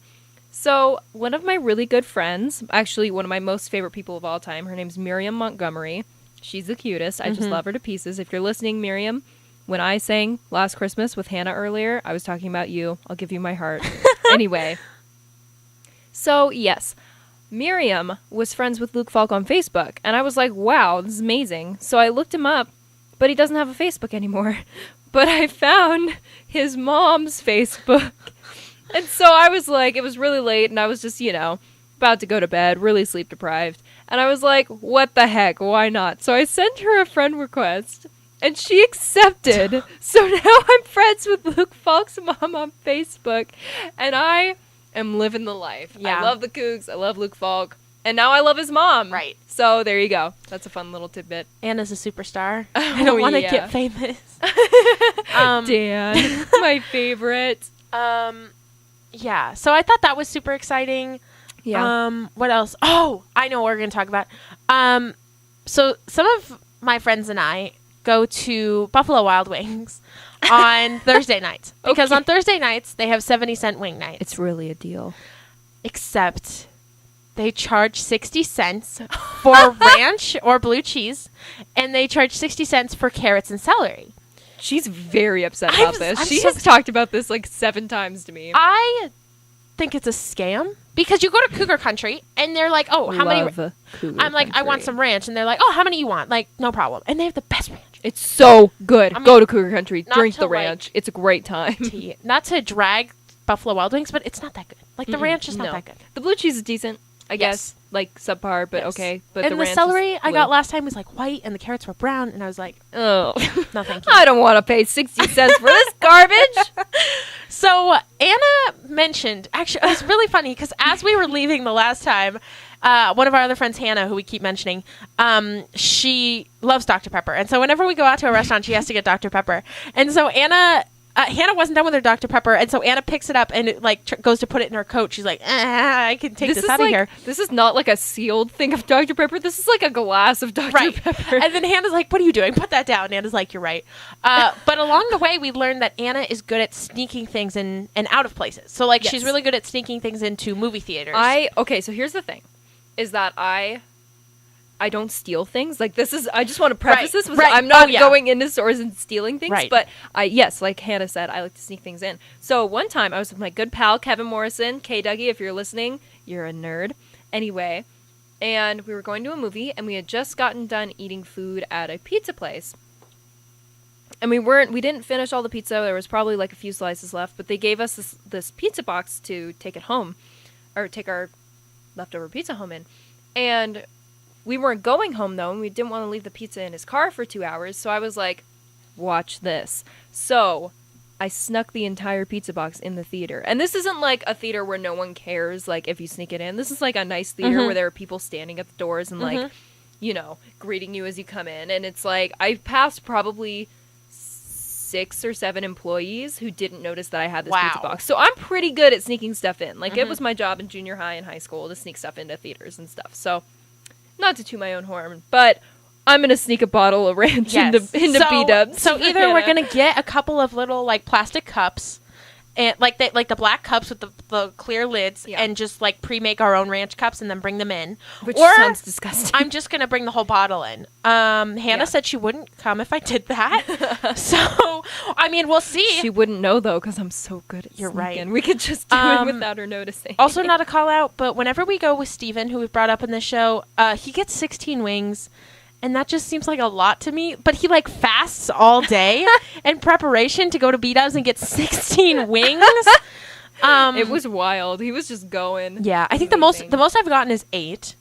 So one of my really good friends, actually one of my most favorite people of all time, her name's Miriam Montgomery. She's the cutest. I just love her to pieces. If you're listening, Miriam, when I sang Last Christmas with Hannah earlier, I was talking about you. I'll give you my heart. Anyway. So, yes. Miriam was friends with Luke Falk on Facebook, and I was like, wow, this is amazing. So I looked him up, but he doesn't have a Facebook anymore. But I found his mom's Facebook. And so I was like, it was really late, and I was just, about to go to bed, really sleep deprived. And I was like, what the heck, why not? So I sent her a friend request, and she accepted. So now I'm friends with Luke Falk's mom on Facebook, and I am living the life. Yeah. I love the Cougs, I love Luke Falk, and now I love his mom. Right. So there you go. That's a fun little tidbit. Anna's a superstar. I don't want to get famous. Dan, my favorite. Yeah. So I thought that was super exciting. Yeah. What else? Oh, I know what we're going to talk about. So some of my friends and I go to Buffalo Wild Wings on Thursday nights. Because Okay. on Thursday nights, they have 70-cent wing nights. It's really a deal. Except they charge 60 cents for ranch or blue cheese, and they charge 60 cents for carrots and celery. She's very upset I'm- about this. I'm She so- has talked about this like 7 times to me. I think it's a scam because you go to Cougar Country and they're like, "Oh, how many?" I'm like, "I want some ranch," and they're like, "Oh, how many you want?" Like, no problem. And they have the best ranch. It's so good. I mean, Go to Cougar Country. not Drink to, the like, ranch. It's a great time. Tea. Not to drag Buffalo Wild Wings, but it's not that good. Like the ranch is not No. that good. The blue cheese is decent, I Yes. guess. Like subpar, but Yes. okay. But And the the ranch celery is I got last time was like white, and the carrots were brown, and I was like, Oh, "No, thank you." I don't want to pay 60 cents for this garbage. So Anna mentioned, actually, it was really funny because as we were leaving the last time, one of our other friends, Hannah, who we keep mentioning, she loves Dr. Pepper. And so whenever we go out to a restaurant, she has to get Dr. Pepper. And so Hannah wasn't done with her Dr. Pepper. And so Anna picks it up and it, like goes to put it in her coat. She's like, I can take this out of here. This is not like a sealed thing of Dr. Pepper. This is like a glass of Dr. Right. Pepper. And then Hannah's like, what are you doing? Put that down. And Anna's like, you're right. But along the way, we learned that Anna is good at sneaking things in and out of places. So, like, Yes. she's really good at sneaking things into movie theaters. Okay, so here's the thing, is that I don't steal things. Like I just want to preface Right, this with right. I'm not Oh, yeah. going into stores and stealing things. Right. But yes, like Hannah said, I like to sneak things in. So one time I was with my good pal Kevin Morrison, K Dougie, if you're listening, you're a nerd. Anyway, and we were going to a movie and we had just gotten done eating food at a pizza place. And we didn't finish all the pizza. There was probably like a few slices left, but they gave us this pizza box to take it home, or take our leftover pizza home in. And we weren't going home though, and we didn't want to leave the pizza in his car for 2 hours. So I was like, watch this. So I snuck the entire pizza box in the theater. And this isn't like a theater where no one cares, like if you sneak it in. This is like a nice theater Mhm. where there are people standing at the doors and like, Mhm. greeting you as you come in. And it's like, I passed probably 6 or 7 employees who didn't notice that I had this pizza Wow. box. So I'm pretty good at sneaking stuff in. Like, it Mhm. was my job in junior high and high school to sneak stuff into theaters and stuff. So, not to toot my own horn, but I'm going to sneak a bottle of ranch into so, B-dubs. So for either we're Hannah. gonna get a couple of little like plastic cups, and like the black cups with the clear lids, Yeah. and just like pre-make our own ranch cups and then bring them in. Which or sounds disgusting. I'm just gonna bring the whole bottle in. Hannah Yeah. said she wouldn't come if I did that. So I mean, we'll see. She wouldn't know, though, because I'm so good at You're right. sneaking. We could just do Um, it without her noticing. Also, not a call out, but whenever we go with Steven, who we've brought up in the show, he gets 16 wings, and that just seems like a lot to me. But he like fasts all day in preparation to go to B-Dubs and get 16 wings. It was wild. He was just going. Yeah, I think Amazing. the most I've gotten is 8,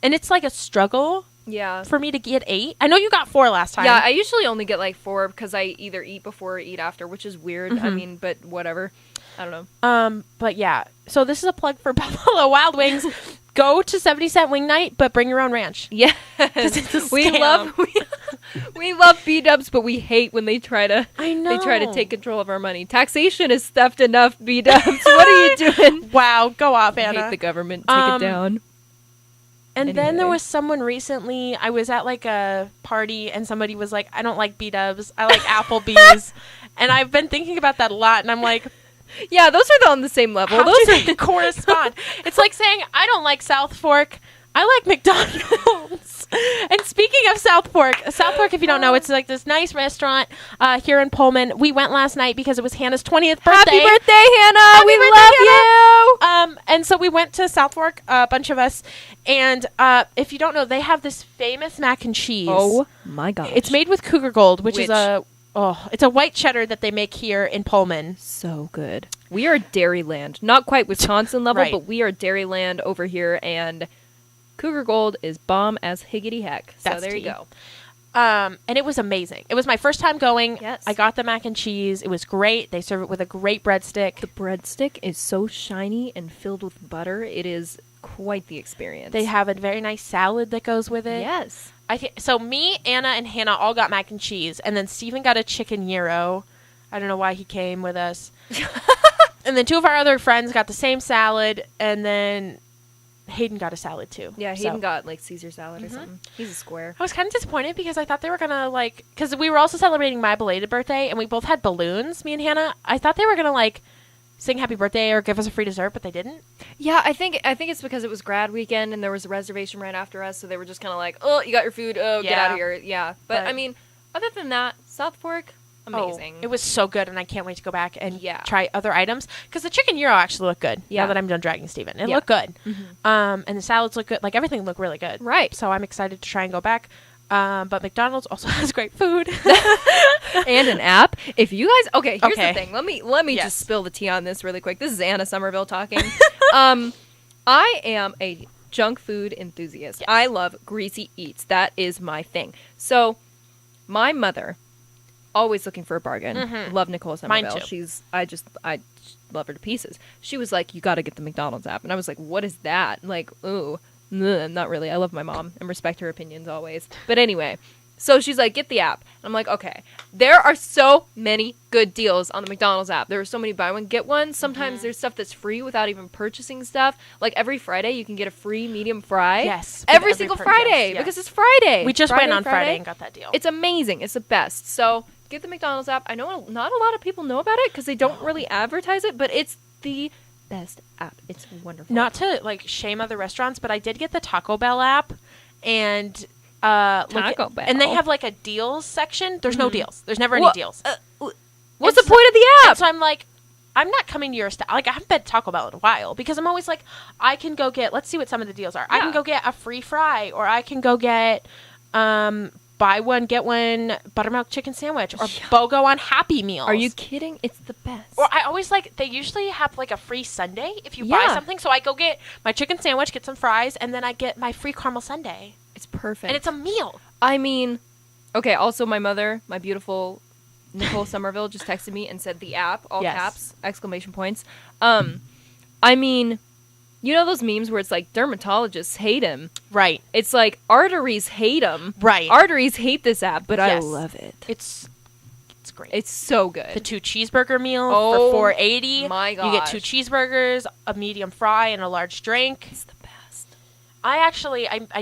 and it's like a struggle Yeah. for me to get 8. I know you got 4 last time. Yeah, I usually only get like 4 because I either eat before or eat after, which is weird. I Mhm. mean, but whatever. I don't know. But yeah, so this is a plug for Buffalo Wild Wings. Go to 70-cent wing night, but bring your own ranch. Yeah, it's a we scam. love we love B-dubs, but we hate when they try to I know. they try to take control of our money. Taxation is theft enough, B-dubs. What are you doing? Wow, go off, I Anna. hate the government. Take Um, it down. And then there Anyway. was someone recently, I was at like a party and somebody was like, I don't like B-dubs, I like Applebee's. And I've been thinking about that a lot, and I'm like, Yeah, those are on the same level. how Those do are they correspond? It's like saying, I don't like South Fork, I like McDonald's. And speaking of South Fork, if you don't know, it's like this nice restaurant here in Pullman. We went last night because it was Hannah's 20th birthday. Happy birthday, Hannah! Happy We birthday, love Hannah! you. And so we went to South Fork, a bunch of us, and if you don't know, they have this famous mac and cheese. Oh my gosh, It's made with Cougar Gold, which is Which- it's a white cheddar that they make here in Pullman. so good. We are Dairyland, not quite Wisconsin level, Right. but we are Dairyland over here, and Cougar Gold is bomb as higgity heck. So That's there you tea. go. And it was amazing. It was my first time going. Yes. I got the mac and cheese. It was great. They serve it with a great breadstick. The breadstick is so shiny and filled with butter. It is quite the experience. They have a very nice salad that goes with it. yes. So me, Anna, and Hannah all got mac and cheese, and then Steven got a chicken gyro. I don't know why he came with us. And then 2 of our other friends got the same salad, and then Hayden got a salad too. Yeah, so. Hayden got like Caesar salad or something. He's a square. I was kind of disappointed because I thought they were gonna like, because we were also celebrating my belated birthday and we both had balloons, me and Hannah. I thought they were gonna like sing happy birthday or give us a free dessert, but they didn't. Yeah, I think it's because it was grad weekend and there was a reservation right after us, so they were just kind of like, oh, you got your food, oh, get Yeah. out of here. Yeah, but I mean, other than that, South Fork, amazing. Oh, it was so good, and I can't wait to go back and Yeah. try other items because the chicken gyro actually looked good. Yeah. Now that I'm done dragging Steven, it Yeah. looked good. Mhm. And the salads look good. Like everything looked really good. Right. So I'm excited to try and go back. But McDonald's also has great food. And an app. If you guys, okay, here's Okay. the thing. Let me Yes. just spill the tea on this really quick. This is Anna Somerville talking. I am a junk food enthusiast. Yes. I love greasy eats. That is my thing. So, my mother, always looking for a bargain. Mhm. Love Nicole Mine Somerville. too. I love her to pieces. She was like, "You got to get the McDonald's app," and I was like, "What is that?" Like, ooh, not really. I love my mom and respect her opinions always. But anyway, so she's like, "Get the app." And I'm like, "Okay." There are so many good deals on the McDonald's app. There are so many buy one get one. Sometimes there's stuff that's free without even purchasing stuff. Like every Friday, you can get a free medium fry. Yes, with every every single purchase, Friday yes. because it's Friday. We just went on Friday and got that deal. It's amazing. It's the best. So get the McDonald's app. I know not a lot of people know about it because they don't really advertise it, but it's the best app. It's wonderful. Not to like shame other restaurants, but I did get the Taco Bell app, and Taco Bell. and they have like a deals section. There's no deals. There's never any Wha- deals. What's It's the point of the And app? so I'm like, I'm not coming to your style. Like, I haven't been to Taco Bell in a while because I'm always like, I can go get, let's see what some of the deals are. I Yeah. can go get a free fry, or I can go get, buy one, get one buttermilk chicken sandwich, or BOGO on Happy Meals. Are you kidding? It's the best. Or I always like, they usually have like a free sundae if you buy Yeah. something. So I go get my chicken sandwich, get some fries, and then I get my free caramel sundae. It's perfect. And it's a meal. I mean, okay, also my mother, my beautiful Nicole Somerville, just texted me and said the app, all Yes. caps, exclamation points. I mean, you know those memes where it's like dermatologists hate him? Right. It's like arteries hate him. Right. Arteries hate this app, but I Yes. love it. It's great. It's so good. the 2 cheeseburger meal Oh, for $4.80. my You get 2 gosh. cheeseburgers, a medium fry, and a large drink. It's the best. I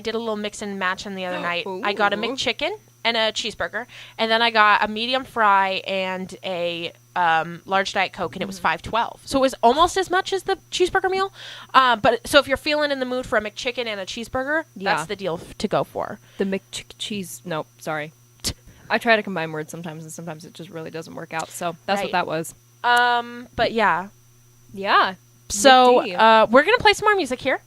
did a little mix and match on the other night. I got a Ooh. McChicken and a cheeseburger, and then I got a medium fry and a large Diet Coke, and it was $5.12. So it was almost as much as the cheeseburger meal. But so if you're feeling in the mood for a McChicken and a cheeseburger, Yeah. that's the deal to go for. The McCheese. Nope, sorry. I try to combine words sometimes, and sometimes it just really doesn't work out. So that's Right. what that was. But yeah. Yeah. So McD. we're gonna play some more music here,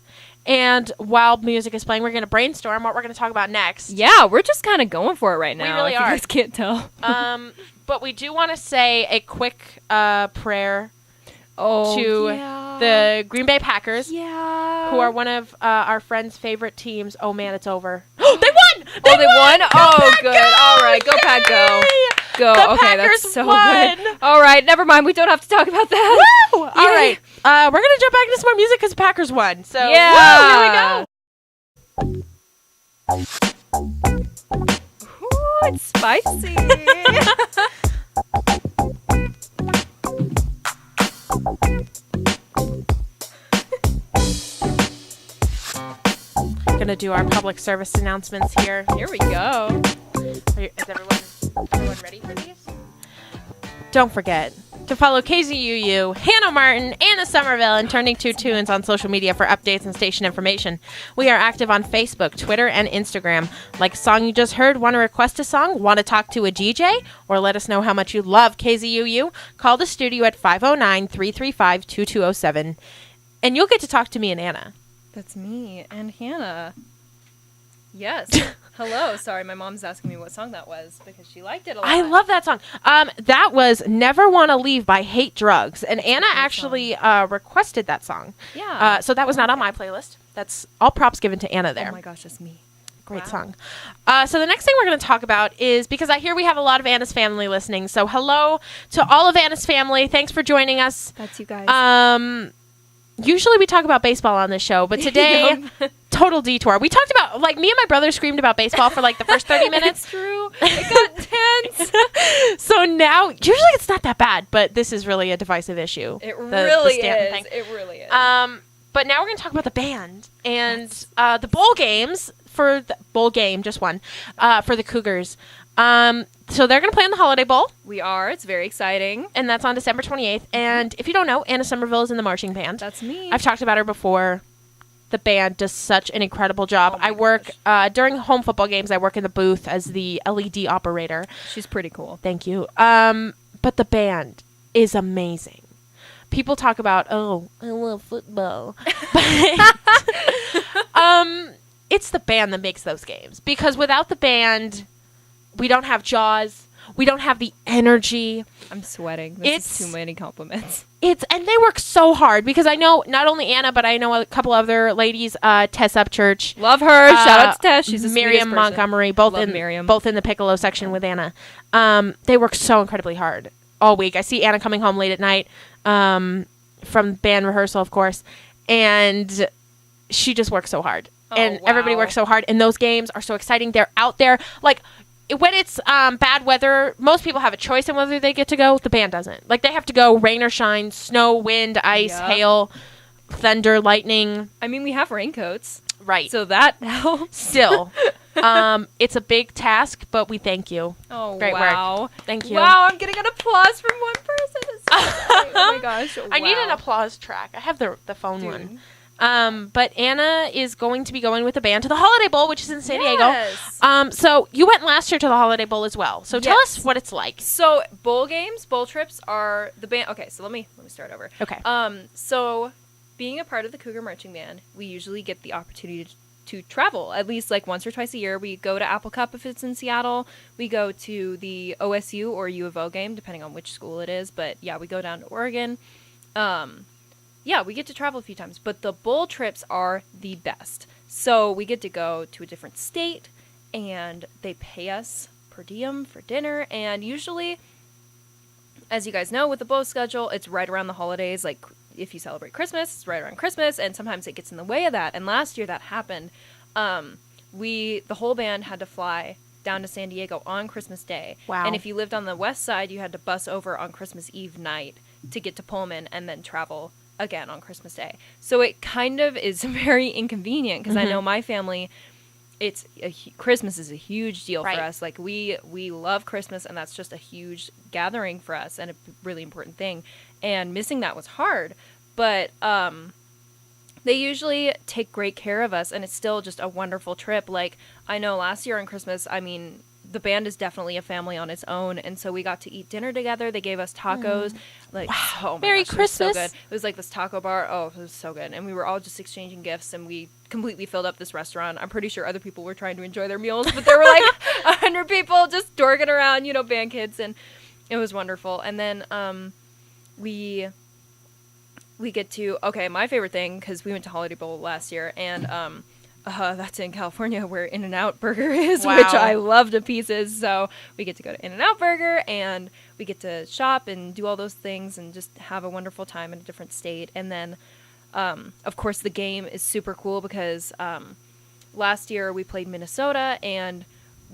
and while music is playing, we're gonna brainstorm what we're gonna talk about next. Yeah, we're just kind of going for it right now. really if are. You guys can't tell. But we do want to say a quick prayer to yeah. the Green Bay Packers, Yeah. who are one of our friends' favorite teams. Oh man, it's over. They won! Oh, they won? Go Oh, Pack, good. go! All right, go Pack, go. Yay! Go. The Okay, Packers that's so won! good. All right, never mind. We don't have to talk about that. Woo! All right, we're gonna jump back into some more music because the Packers won. So Yeah. woo, here we go. Ooh, it's spicy. Gonna do our public service announcements here. Here we go. Is everyone ready for these? Don't forget to follow KZUU, Hannah Martin, Anna Somerville, and Turning Two Tunes on social media for updates and station information. We are active on Facebook, Twitter, and Instagram. Like a song you just heard, want to request a song, want to talk to a DJ, or let us know how much you love KZUU, call the studio at 509-335-2207. And you'll get to talk to me and Anna. That's me and Hannah. Yes. Hello. Sorry, my mom's asking me what song that was because she liked it a lot. I love that song. That was Never Wanna Leave by Hate Drugs. And Anna actually requested that song. Yeah. So that was not on my playlist. That's all props given to Anna there. Oh my gosh, that's me. Great Wow. song. So the next thing we're going to talk about is, because I hear we have a lot of Anna's family listening. So hello to all of Anna's family. Thanks for joining us. That's you guys. Usually we talk about baseball on this show, but today, total detour. We talked about, like, me and my brother screamed about baseball for like the first 30 minutes. It's true. It got tense. So now, usually it's not that bad, but this is really a divisive issue. It The really Stanton is. thing. It really is. But now we're going to talk about the band and the bowl games for the bowl game, just one, for the Cougars. So they're going to play in the Holiday Bowl, We are. It's very exciting. and that's on December 28th. And if you don't know, Anna Somerville is in the marching band. That's me. I've talked about her before. The band does such an incredible job. Oh my I work during home football games. I work in the booth as the LED operator. She's pretty cool. Thank you. But the band is amazing. People talk about, oh, I love football. But it's the band that makes those games. Because without the band, we don't have Jaws. We don't have the energy. I'm sweating. This It's- is too many compliments. And they work so hard because I know not only Anna, but I know a couple other ladies, Tess Upchurch, Love her. Shout out to Tess. She's a Miriam Montgomery, both Love in Miriam. both in the piccolo section with Anna. They work so incredibly hard all week. I see Anna coming home late at night from band rehearsal, of course, and she just works so hard. Oh, And everybody wow. works so hard, and those games are so exciting. They're out there, like. When it's bad weather, most people have a choice in whether they get to go. The band doesn't. Like, they have to go rain or shine, snow, wind, ice, Yep. hail, thunder, lightning. I mean, we have raincoats, Right. so that helps. Still, it's a big task, but we thank you. Oh, Great work. wow. Thank you. Wow, I'm getting an applause from one person. It's so great. Oh, my gosh. I need an Wow. applause track. I have the phone Dude. one. But Anna is going to be going with the band to the Holiday Bowl, which is in San Diego. Yes. So you went last year to the Holiday Bowl as well. So tell Yes. us what it's like. So bowl games, bowl trips are the band. Okay, so let me start over. Okay. So being a part of the Cougar Marching Band, we usually get the opportunity to travel at least like once or twice a year. We go to Apple Cup if it's in Seattle. We go to the OSU or U of O game, depending on which school it is. But yeah, we go down to Oregon. Yeah, we get to travel a few times, but the bowl trips are the best. So we get to go to a different state, and they pay us per diem for dinner. And usually, as you guys know, with the bowl schedule, it's right around the holidays. Like, if you celebrate Christmas, it's right around Christmas, and sometimes it gets in the way of that. And last year that happened. The whole band had to fly down to San Diego on Christmas Day. Wow. And if you lived on the west side, you had to bus over on Christmas Eve night to get to Pullman and then travel again on Christmas Day. So it kind of is very inconvenient because I know my family, Christmas is a huge deal Right. for us. Like we love Christmas, and that's just a huge gathering for us and a really important thing. And missing that was hard, but they usually take great care of us, and it's still just a wonderful trip. Like, I know last year on Christmas, I mean, the band is definitely a family on its own, and so we got to eat dinner together. They gave us tacos. Like, oh my Merry gosh, it was so Christmas. good. It was like this taco bar. Oh, it was so good. And we were all just exchanging gifts, and we completely filled up this restaurant. I'm pretty sure other people were trying to enjoy their meals, but there were like 100 people just dorking around, band kids, and it was wonderful. And then we get to, my favorite thing, because we went to Holiday Bowl last year, and that's in California where In-N-Out Burger is, Wow. which I love to pieces. So we get to go to In-N-Out Burger, and we get to shop and do all those things and just have a wonderful time in a different state. And then, of course, the game is super cool because last year we played Minnesota, and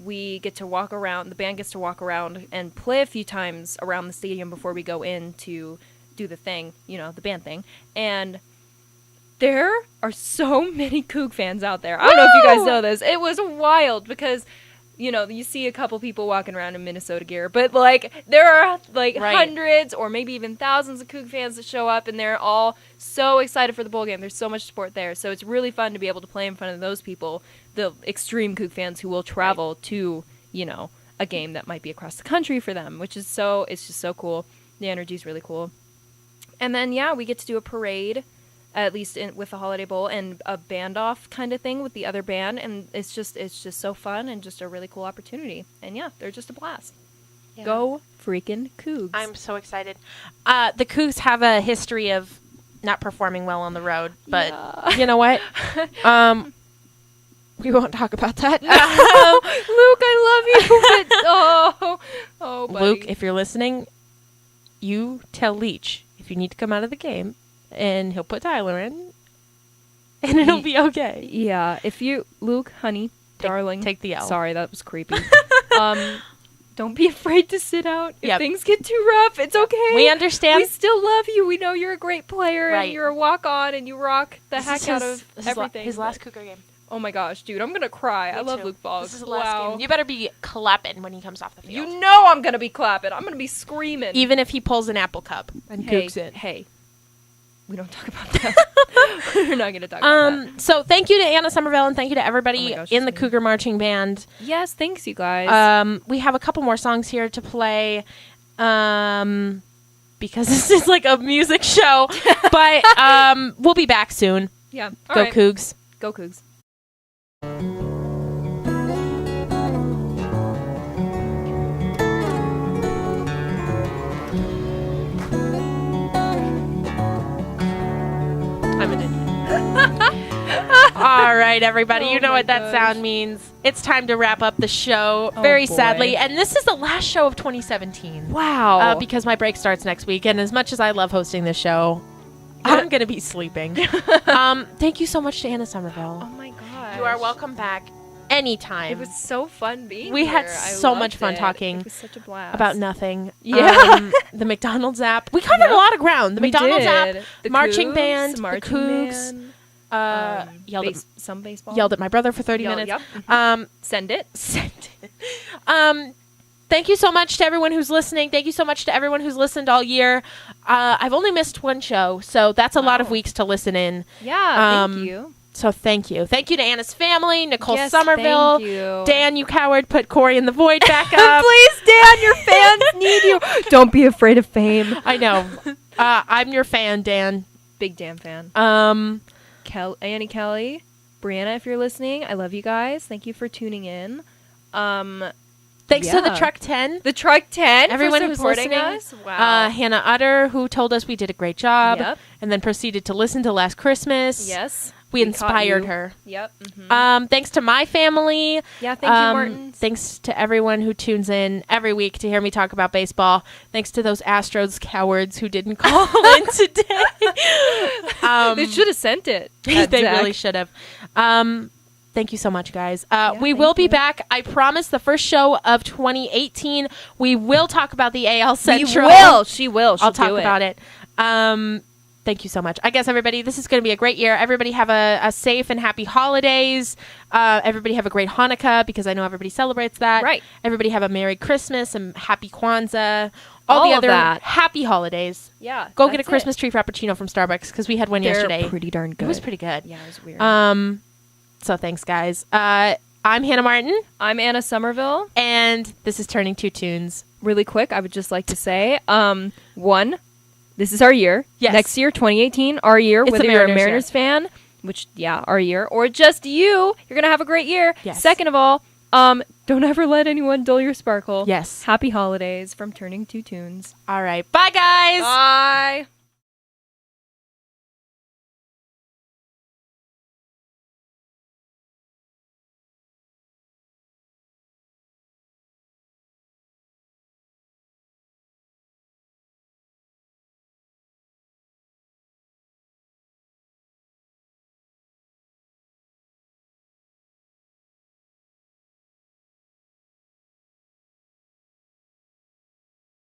we get to walk around, the band gets to walk around and play a few times around the stadium before we go in to do the thing, the band thing. And there are so many Coug fans out there. I don't know if you guys know this. It was wild because, you see a couple people walking around in Minnesota gear, but there are Right. hundreds or maybe even thousands of Coug fans that show up, and they're all so excited for the bowl game. There's so much support there. So it's really fun to be able to play in front of those people, the extreme Coug fans who will travel to, a game that might be across the country for them, it's just so cool. The energy's really cool. And then, we get to do a parade, at least with the Holiday Bowl, and a band-off kind of thing with the other band, and it's just so fun and just a really cool opportunity. And, they're just a blast. Yeah. Go freaking Cougs. I'm so excited. The Cougs have a history of not performing well on the road, but Yeah. you know what? We won't talk about that. Luke, I love you, but, buddy. Luke, if you're listening, you tell Leach if you need to come out of the game, and he'll put Tyler in, and it'll be okay. Yeah, if you, Luke, honey, darling. take the L. Sorry, that was creepy. Don't be afraid to sit out. If Yep. things get too rough, it's okay. We understand. We still love you. We know you're a great player Right. and you're a walk-on and you rock the This heck is out his- of this is everything. his last but- Cougar game. Oh my gosh, dude, I'm gonna cry. I Me love too. Luke Boggs. This is the last Wow. game. You better be clapping when he comes off the field. You know I'm gonna be clapping. I'm gonna be screaming. Even if he pulls an apple cup and hey, kooks it. hey, we don't talk about that. We're not gonna talk about that. So thank you to Anna Somerville and thank you to everybody Oh my gosh, in the same. Cougar Marching Band. Yes, thanks you guys. We have a couple more songs here to play because this is like a music show. But we'll be back soon. Yeah. Go All right. Cougs. Go Cougs. I'm an idiot. All right, everybody. You Oh know my what that gosh. sound means. It's time to wrap up the show, Oh, very boy. sadly. And this is the last show of 2017. Wow. Because my break starts next week. And as much as I love hosting this show, I'm going to be sleeping. Thank you so much to Anna oh Somerville. my god. You are welcome back anytime. It was so fun being We had here. I so much loved fun it. talking It was such a blast. about nothing. Yeah. The McDonald's app. We covered Yep. a lot of ground. The We McDonald's app, did. The marching Cougs, band, the marching Cougs, band, some baseball. yelled at my brother for 30 Yell- minutes. Yep. Send it. Sent it. Thank you so much to everyone who's listening. Thank you so much to everyone who's listened all year. I've only missed one show, so that's a lot of Wow. weeks to listen in. Yeah. Um, Thank you. So thank you. Thank you to Anna's family, Nicole Yes, Somerville, thank you. Dan, you coward, put Corey in the void back up. Please, Dan, your fans need you. Don't be afraid of fame. I know. I'm your fan, Dan. Big Dan fan. Annie Kelly, Brianna, if you're listening, I love you guys. Thank you for tuning in. Thanks to the Yeah. Truck 10. The Truck 10 Everyone for who's supporting listening. us. Wow. Hannah Utter, who told us we did a great job, Yep. and then proceeded to listen to Last Christmas. Yes. We caught inspired you. her. Yep. Mhm. Thanks to my family. Yeah, thank you, Martin. Thanks to everyone who tunes in every week to hear me talk about baseball. Thanks to those Astros cowards who didn't call in today. They should have sent it. They Zach. really should have. Thank you so much, guys. We thank will be you. back. I promise the first show of 2018, we will talk about the AL Central. We will. She will. She'll I'll talk do about it. Thank you so much. I guess, everybody, this is going to be a great year. Everybody have a safe and happy holidays. Everybody have a great Hanukkah, because I know everybody celebrates that. Right. Everybody have a Merry Christmas and Happy Kwanzaa. All the of other that. happy holidays. Yeah. Go get a that's Christmas it. tree Frappuccino from Starbucks, because we had one They're yesterday. pretty darn good. It was pretty good. Yeah, it was weird. So thanks, guys. I'm Hannah Martin, I'm Anna Somerville. and this is Turning Two Tunes. Really quick, I would just like to say, one, this is our year. Yes. Next year, 2018, our year. It's whether the you're a Mariners' Mariners fan, which, yeah, our year, or just you're going to have a great year. Yes. Second of all, don't ever let anyone dull your sparkle. Yes. Happy holidays from Turning Two Tunes. All right. Bye, guys. Bye.